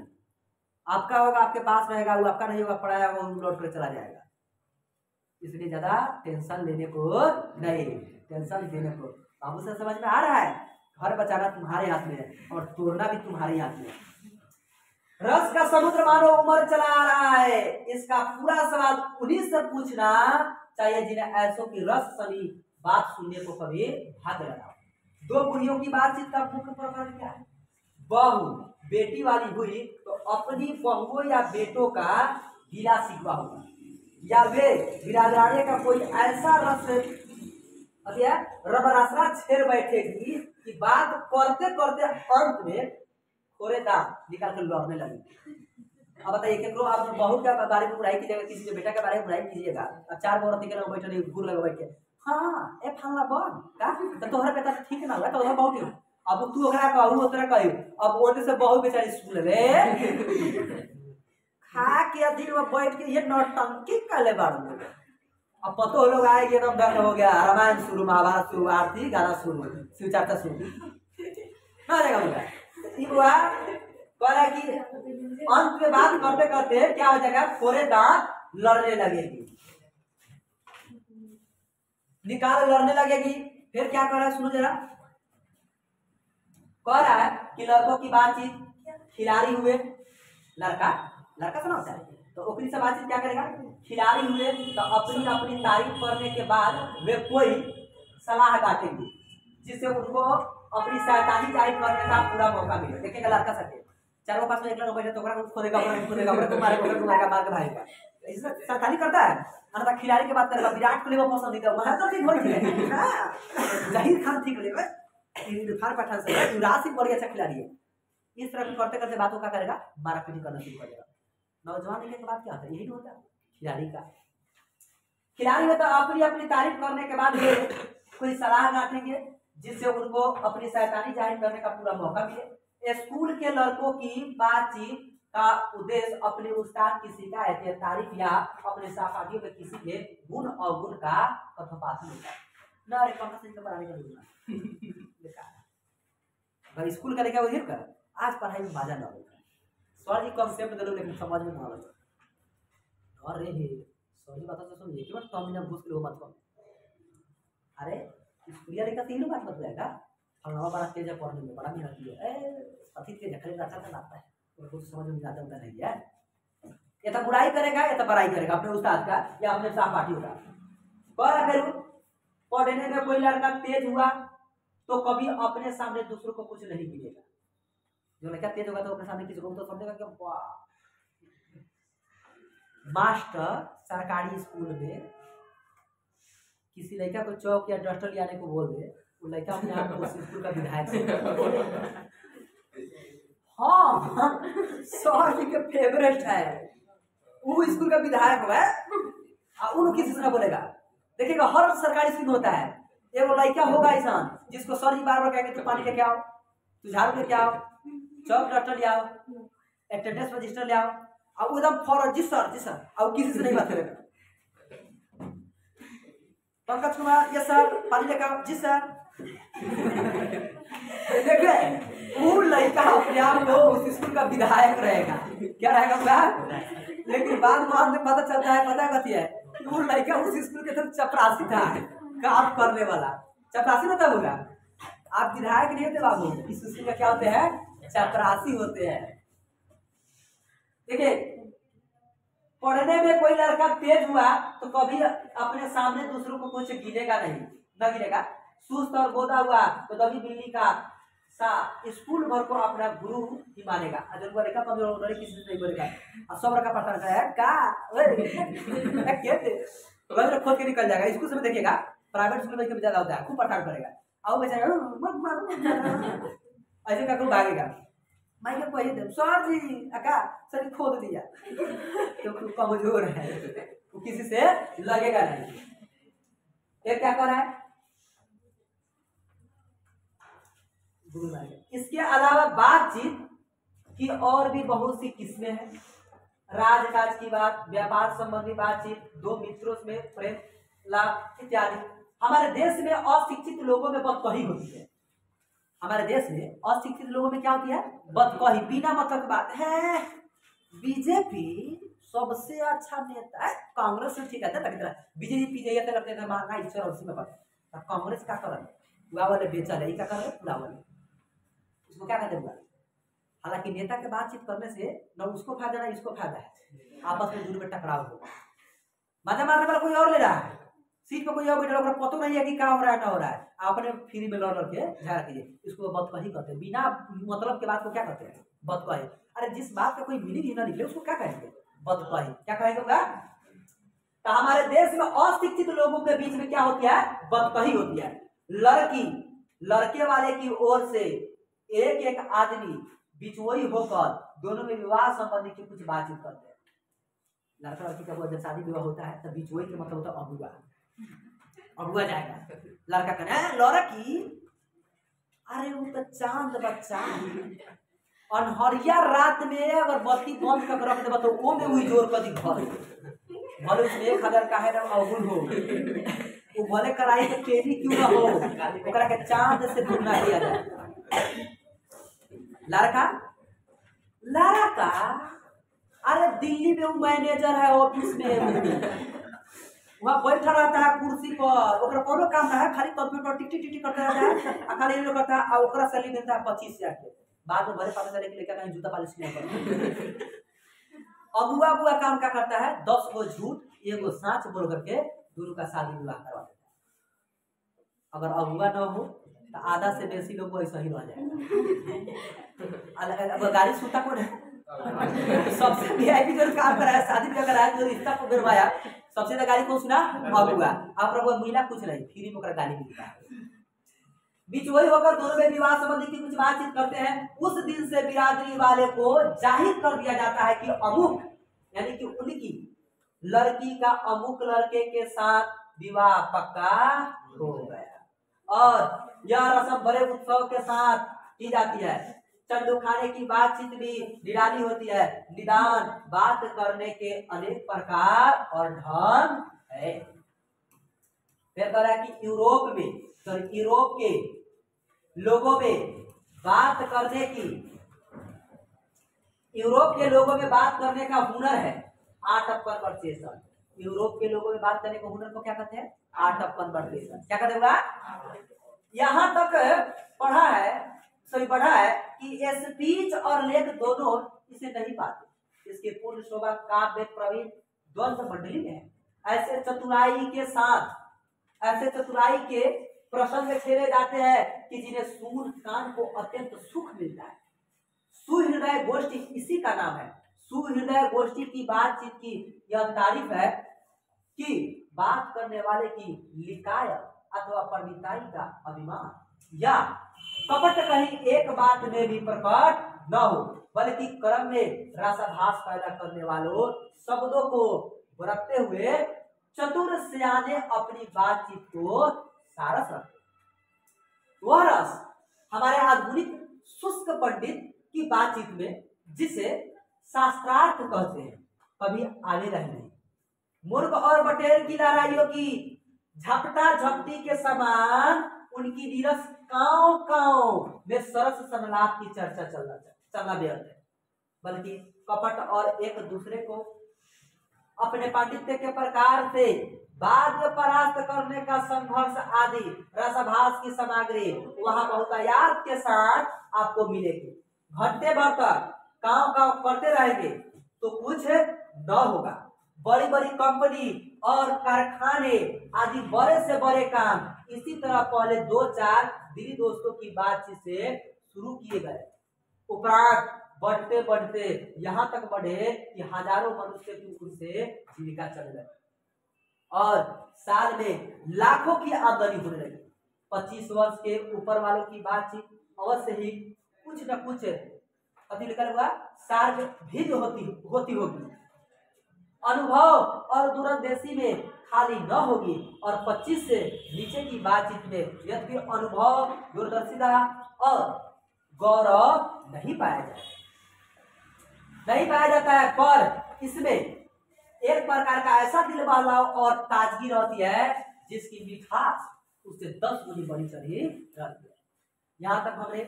आपका होगा आपके पास रहेगा, वो आपका नहीं होगा, पढ़ाया होगा वो लौट कर चला जाएगा। इसलिए ज्यादा टेंशन लेने को नहीं, टेंशन देने को। बाबू से समझ में आ रहा है? घर बचाना तुम्हारे हाथ में है और तोड़ना भी तुम्हारे हाथ में है। रस का समुद्र मानो उमर चला आ रहा है, इसका पूरा सवाल उन्हीं से पूछना चाहिए जिन्हें ऐसों की रस सनी बात सुनने को कभी भाग लगा। 2 बुढ़ियों की बातचीत का मुख्य प्रकार क्या है? बहू बेटी वाली हुई तो अपनी बहुओं या बेटों का गिला शिकवा होगा, या वे बिरादराने का कोई ऐसा रस रबरासरा छेड़ बैठेगी कि बात करते करते अंत में थोड़े दांत निकाल कर लड़ने लगे। अब बताइए केकरो आप बहू के बारे में बुराई कीजिएगा, किसी के बेटा के बारे में बुराई कीजिएगा, अब 4 औरत के लोग बैठे नहीं घूर लगा बैठ के, हाँ ए फलना बन का तो तोहरा बेटा ठीक ना हुआ तो तोहरा बहुत क्यों, अब तू ओकरा कहू ओकरा कहू, अब ओटे से बहू बेचारी सुन ले खा के दिन में बैठ के ये नौटंकी कर ले बाड़ू। अब पतो लोग आएंगे एकदम दंड हो गया, रामायण शुरू, महाभारत शुरू, आरती गाना शुरू, शिव चर्चा शुरू बोला कि अंत में बात करते करते क्या हो जाएगा, थोड़े दांत लड़ने लगेगी, निकाल लड़ने लगेगी। फिर क्या कर रहा है सुनो जरा, कह रहा है कि लड़कों की बातचीत खिलाड़ी हुए, लड़का सुना होता है तो ओकरी से बातचीत क्या करेगा, खिलाड़ी हुए तो अपनी अपनी तारीफ करने के बाद वे कोई सलाह बांटेंगे जिससे उनको अपनी शैतानी जाहिर करने का पूरा मौका मिले। देखिएगा लड़का सके चारों पास में एक लड़का बैठे तो खोदेगा तुम्हारे मार के भागेगा, शैतानी करता है। अर्थात खिलाड़ी की बात करेगा, विराट कोहली वो पसंदीदा, महेंद्र सिंह धोनी, जहीर खान ठीक लगे, इरफान पठान से युवराज सिंह बड़ी अच्छा खिलाड़ी है। इस तरह करते करते बातों का करेगा, मारापीटी करना शुरू कर देगा। नौजवान के बाद क्या होता है, यही होता है खिलाड़ी का। खिलाड़ी में तो अपनी अपनी तारीफ करने के बाद कोई सलाह बांटेंगे जिससे उनको अपनी शैतानी जाहिर करने का पूरा मौका मिले। स्कूल के लड़कों की बातचीत का उद्देश्य अपने उस्ताद की शिकायत या तारीफ या अपने सहपाठियों में किसी के गुण अवगुण का कथोपकथन होता है। ना रे कौन से पढ़ाने का बेकार है। स्कूल का लेकर उधर कर, आज पढ़ाई में मजा ना होगा। सर जी कॉन्सेप्ट दे दो लेकिन समझ में ना आवे। अरे हे सॉरी बता तो सुन, एक बार तो हमने घुस के मत कर। अरे स्कूलिया लेकर तीनों बात बताएगा, फलवा बड़ा तेज है पढ़ने में, बड़ा मेहनती है। अति तेज खड़े अच्छा से लाता है, कुछ समझ में ज्यादा होता नहीं है। या तो बुराई करेगा या तो बड़ाई करेगा अपने उस्ताद का या अपने सहपाठियों का। पर अगर पढ़ने में कोई लड़का तेज हुआ तो कभी अपने सामने दूसरों को कुछ नहीं गिरेगा। जो लड़का तेज होगा तो अपने सामने किसी को तो समझेगा कि वाह। मास्टर सरकारी स्कूल में किसी लड़का को चौक या डस्टर लाने को बोल दे, वो लड़का अपने आप को स्कूल का विधायक हाँ सर जी के फेवरेट है, वो स्कूल का विधायक है। उन किसी से ना बोलेगा। देखिएगा हर सरकारी स्कूल में होता है, एगो लड़का होगा ऐसा जिसको सर जी बार बार कहेंगे तू पानी लेके आओ, तू झाड़ू लेके आओ, चौक डस्टर ले आओ, अटेंडेंस रजिस्टर ले आओ, और एकदम फौरन जी सर, और किसी से नहीं बात करेगा। पंकज कुमार यस सर, पानी लेके आओ, जी सर। देखिए वो लड़का अपने आप को उस स्कूल का विधायक रहेगा, क्या रहेगा उसका। लेकिन बाद में पता चलता है, पता कथी है, वो लड़का उस स्कूल के तरफ चपरासी था, काम करने वाला। चपरासी मतलब होगा, आप विधायक नहीं होते बाबू, इस स्कूल का क्या होते हैं, चपरासी होते हैं। देखिए पढ़ने में कोई लड़का तेज हुआ तो कभी अपने सामने दूसरों को कुछ गिरेगा नहीं, न गिरेगा। सुस्त और गोदा हुआ तो कभी बिल्ली का स्कूल भर को अपना गुरु ही मानेगा। अगर लड़का कभी किसी से नहीं बोलेगा, और सब लड़का पढ़ता है का खोद के निकल जाएगा। स्कूल में देखिएगा प्राइवेट स्कूल में ज्यादा होता है, खूब पठान करेगा, आओ बेचारा ऐसे करके भागेगा। मैं क्या कही दे सर जी अका सर खोद दिया तो कमजोर है, वो किसी से लगेगा नहीं। ये क्या कर रहा है, इसके अलावा बातचीत की और भी बहुत सी किस्में हैं। राजकाज की बात, व्यापार संबंधी बातचीत, दो मित्रों में प्रेम लाभ इत्यादि। हमारे देश में अशिक्षित लोगों में बदकही होती है। हमारे देश में अशिक्षित लोगों में क्या होती है, बदकही, बिना मतलब की बात है। बीजेपी सबसे अच्छा नेता है, कांग्रेस से ठीक है, बीजेपी पीजे लगते थे महंगा ईश्वर उसी में पड़ता। कांग्रेस क्या कर पूरा वाले बेचा रही, क्या कर पूरा वाले उसको क्या कहते हैं। हालांकि नेता के बातचीत करने से न उसको फायदा ना इसको फायदा है, आपस में दूर में टकराव होगा। मजा मारने वाला कोई और ले रहा है, सीट पर कोई और बैठा है, पता नहीं है कि क्या हो रहा है ना हो रहा है, आपने फ्री में लड़ के झगड़ा कीजिए, इसको बदकही कहते हैं। बिना मतलब के बात को क्या कहते हैं, बदकही। अरे जिस बात का कोई मीनिंग ही ना निकले उसको क्या कहेंगे, बदकही। क्या कहेंगे। तो हमारे देश में अशिक्षित लोगों के बीच में क्या होती है, बदकही होती है। लड़की लड़के वाले की ओर से एक एक आदमी बिचवई होकर दोनों में विवाह संबंधी की कुछ बातचीत करते हैं। लड़का लड़की का जब शादी विवाह होता है तब बिचवई का मतलब होता है अगुआ। अगुआ जाएगा, लड़का कहना लड़की अरे वो तो चांद बच्चा अनहरिया रात में अगर बत्ती बंद कर रख देगा तो वो में वही जोर कर दी घर भले उसमें 1000 का है अवगुण हो, वो भले कराई तो तेजी क्यों ना हो, ओकरा के चांद से तुलना किया जाए। लड़का अरे दिल्ली में वो मैनेजर है, ऑफिस में वहाँ बैठा रहता है कुर्सी पर, ओकरा कोनो काम ना है, खाली कंप्यूटर टिक करता रहता है, खाली ये करता है, और ओकरा सैलरी देता है 25,000 के। बाद में भले पता चले कि लेकर कहीं जूता पालिश नहीं करता। अगुआ काम क्या करता है, 10 को झूठ 1 को सच बोल करके दोनों का शादी विवाह करवा देता है। अगर अगुआ न हो तो आधा से बेसी लोग वैसा ही रह जाएगा। गाड़ी सूता कौन है, सबसे वीआईपी जो काम कराया, शादी ब्याह कराया, जो रिश्ता को गिरवाया, सबसे ज्यादा गाड़ी कौन सुना, अगुआ। आप लोग महिला कुछ नहीं, फ्री में गाड़ी मिलता है। बीच वही होकर दोनों में विवाह संबंधी की कुछ बातचीत करते हैं। उस दिन से बिरादरी वाले को जाहिर कर दिया जाता है कि अमुक यानी कि उनकी लड़की का अमुक लड़के के साथ विवाह पक्का हो गया। और यह रस्म बड़े उत्सव के साथ की जाती है। चंडू खाने की बातचीत भी निराली होती है। निदान बात करने के अनेक प्रकार और ढंग है। फिर कह रहा है कि यूरोप में तो यूरोप के लोगों में बात करने की यूरोप के लोगों में बात करने का हुनर है आर्ट ऑफ कन्वर्सेशन। यूरोप के लोगों में बात करने का हुनर को क्या कहते हैं? Art of conversation. क्या कहते हैं? यहां तक पढ़ा है कि स्पीच और लेख दोनों इसे नहीं पाते। इसके पूर्ण शोभा काव्य प्रवीण द्वंद्व मंडली में है। ऐसे चतुराई के प्रसंग खेले जाते हैं कि जिन्हें सुन कान को अत्यंत सुख मिलता है। सुहृदय गोष्ठी इसी का नाम है। सुहृदय गोष्ठी की बातचीत की यह तारीफ है कि बात करने वाले की लिकाय अथवा पंडिताई का अभिमान या कपट कहीं एक बात में भी प्रकट न हो, बल्कि क्रम में रसाभास पैदा करने वालों शब्दों को बरतते हुए चतुर सियाने अपनी बातचीत को सारस रखते। वह रस हमारे आधुनिक शुष्क पंडित की बातचीत में जिसे शास्त्रार्थ कहते हैं कभी आने नहीं। मूर्ख और बटेर की लड़ाइयों की झपटा झपटी के समान उनकी नीरस कांव कांव में सरस संलाप की चर्चा चलना व्यर्थ है, बल्कि कपट और एक दूसरे को अपने पांडित्य के प्रकार से बाद में परास्त करने का संघर्ष आदि रसभास की सामग्री वहां बहुतायात के साथ आपको मिलेगी। घंटे भर तक काम करते रहेंगे तो कुछ न होगा। बड़ी बड़ी कंपनी और कारखाने आदि बड़े से बड़े काम इसी तरह पहले 2-4 दिली दोस्तों की बातचीत से शुरू किए गए, उपरांत बढ़ते बढ़ते यहाँ तक बढ़े कि हजारों मनुष्य की उनसे जीविका चल गई और साल में लाखों की आमदनी होने लगी। 25 वर्ष के ऊपर वालों की बातचीत अवश्य ही कुछ न कुछ निकल हुआ सार्ज भिन्न होती होगी। अनुभव और दूरंदेशी में खाली न होगी और 25 से नीचे की बातचीत में यद्यपि अनुभव दूरदर्शिता और गौरव नहीं पाया जाता है, पर इसमें एक प्रकार का ऐसा दिल बहलाव और ताजगी रहती है जिसकी मिठास उससे 10 गुनी बढ़ी चढ़ी रहती है। यहाँ तक हमने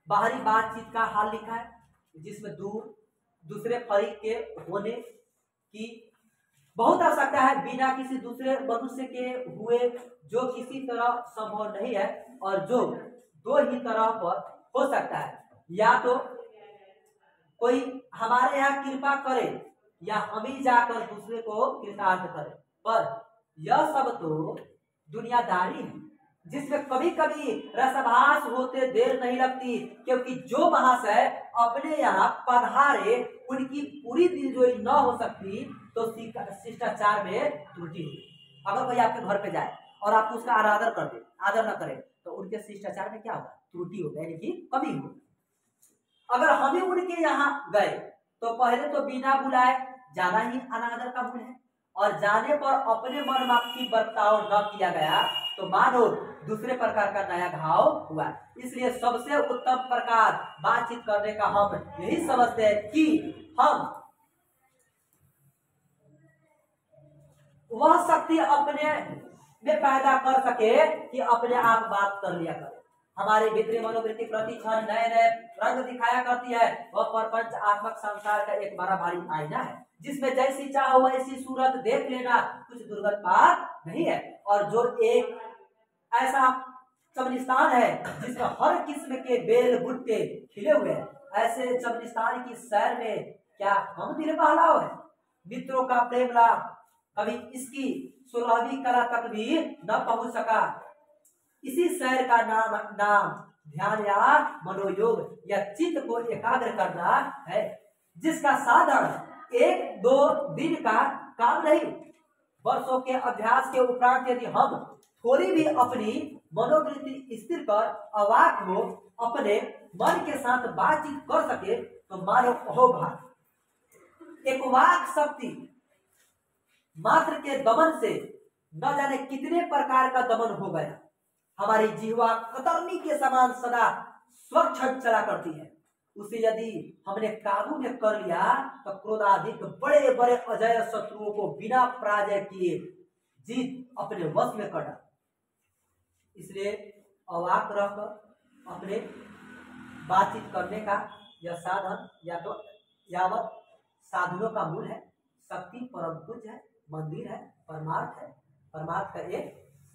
बाहरी बातचीत का हाल लिखा है जिसमें दूसरे फरीक के होने की बहुत आवश्यकता है बिना किसी दूसरे मनुष्य के हुए, जो किसी तरह संभव नहीं है और जो दो ही तरह पर हो सकता है। या तो कोई हमारे यहाँ कृपा करे या हम ही जाकर दूसरे को कृतार्थ करें, पर यह सब तो दुनियादारी है जिसमें कभी कभी रसभास होते देर नहीं लगती, क्योंकि जो महाशय अपने यहाँ पधारे उनकी पूरी दिलजोई न हो सकती तो शिष्टाचार में त्रुटि होगी। अगर कोई आपके घर पे जाए और आप उसका आदर न करे तो उनके शिष्टाचार में क्या होगा? त्रुटि होगा, यानी कि कमी होगी। अगर हम ही उनके यहाँ गए तो पहले तो बिना बुलाए जाना ही अनादर का गुण है, और जाने पर अपने मन माफी बर्ताव न किया गया तो मानो दूसरे प्रकार का नया घाव हुआ। इसलिए सबसे उत्तम प्रकार बातचीत करने का हम यही समझते हैं कि हम वह शक्ति अपने में पैदा कर सके कि अपने आप बात कर लिया करे। हमारे भीतरी मनोवृत्ति प्रति क्षण नए नए रंग दिखाया करती है। वह प्रपंच आत्मक संसार का एक बड़ा भारी आईना है जिसमें जैसी चाहो वैसी सूरत देख लेना कुछ दुर्गत बात नहीं है। और जो एक ऐसा चमनिस्तान है जिसमें हर किस्म के बेल भुट्टे खिले हुए हैं, ऐसे चमनिस्तान की सैर में क्या हम दिल बहलाव है। मित्रों का प्रेम लाभ कभी इसकी 16वीं कला तक भी न पहुंच सका। इसी सैर का नाम ध्यान या मनोयोग या चित्त को एकाग्र करना है, जिसका साधन 1-2 दिन का काम नहीं। वर्षों के अभ्यास के उपरांत यदि हम थोड़ी भी अपनी मनोवृत्ति स्थिर कर अवाक हो, अपने मन के साथ बातचीत कर सके तो मानो अहोभाग। एक वाक शक्ति मात्र के दमन से न जाने कितने प्रकार का दमन हो गया। हमारी जिह्वा कतरनी के समान सदा स्वच्छ चला करती है। उसे यदि हमने काबू में कर लिया तो क्रोधाधिक बड़े बड़े अजय शत्रुओं को बिना पराजय किए जीत अपने वश में कर डाला। इसलिए अवाक रहकर अपने बातचीत करने का यह साधन या तो यावत साधनों का मूल है। शक्ति परम पूज्य है, मंदिर है, परमार्थ है, परमार्थ का एक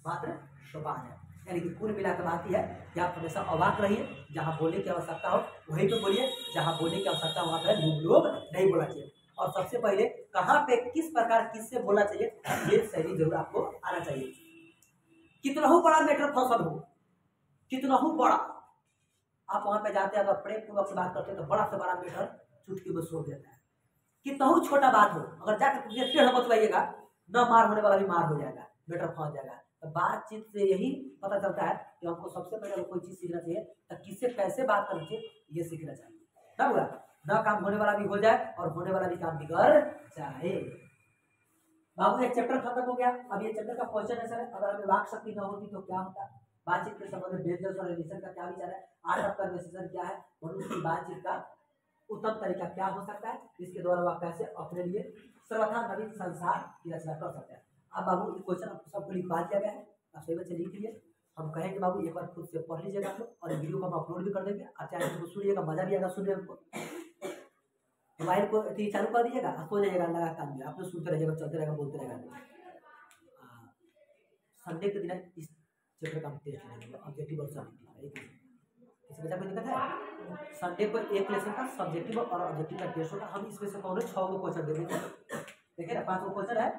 मात्र सोपान है। यानी कि कुल मिलाकर बात यह है कि आप हमेशा अवाक रहिए, जहाँ बोलने की आवश्यकता हो वहीं पे बोलिए, जहाँ बोलने की आवश्यकता वहाँ पे लोग नहीं बोलना चाहिए। और सबसे पहले कहाँ पे किस प्रकार किससे बोलना चाहिए ये शैली जरूर आपको आना चाहिए। कितना ही बड़ा मैटर फंक्शन हो, कितना ही बड़ा आप वहां पे जाते हैं, अगर प्रेम पूर्वक से बात करते हैं तो बड़ा से बड़ा मैटर चुटकी में सो देता है। कितना ही छोटा बात हो, अगर जाकर टेढ़ बतवाइएगा न मार होने वाला भी मार हो जाएगा, मैटर फंस जाएगा। तो बातचीत से यही पता चलता है कि हमको सबसे पहले कोई चीज सीखना चाहिए तो किससे कैसे बात करनी चाहिए ये सीखना चाहिए। तब हुआ न काम होने वाला भी हो जाए और होने वाला भी काम बिगड़ जाए। बाबू एक चैप्टर खत्म हो गया। अब ये चैप्टर का क्वेश्चन है सर, अगर हमें वाक शक्ति न होती तो क्या होता। बातचीत के संबंध में बेजस और रिलेशन का क्या विचार है, आर्ट ऑफ कन्वर्सेशन क्या है, मनुष्य की बातचीत का उत्तम तरीका क्या हो सकता है, इसके द्वारा वह कैसे अपने लिए सर्वथा नवीन संसार की रचना कर सकते हैं। अब बाबू ये क्वेश्चन सबको लिखवा दिया गया है, आप सही बच्चे लिख लिए। हम कहेंगे बाबू एक बार खुद से पढ़ लीजिएगा आप लोग, और वीडियो को हम अपलोड भी कर देंगे। आप चाहे तो सुनिएगा, मजा भी आएगा सुनने को। मोबाइल को चालू कर दीजिएगा, सो जाइएगा, लगा काम में आप लोग सुनते रहिएगा, चलते रहेगा, बोलते रहेगा। संडे के दिन इस चैप्टर का टेस्ट लेंगे, ऑब्जेक्टिव और सब्जेक्टिव। इस बच्चा कोई दिक्कत है? संडे को एक लेसन का सब्जेक्टिव और ऑब्जेक्टिव का टेस्ट होगा। हम इसमें से कौन 6 को क्वेश्चन दे देंगे। देखिए ना 5 क्वेश्चन है,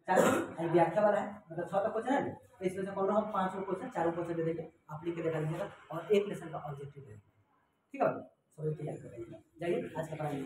4 व्याख्या वाला है, मतलब 6 का क्वेश्चन है। तो इसमें से कौन हम 5 क्वेश्चन 4 क्वेश्चन दे देंगे, आप लिख के दिखा दीजिएगा और एक लेसन का ऑब्जेक्टिव है। ठीक है, सब तैयार कर जाइए। आज का पढ़ाई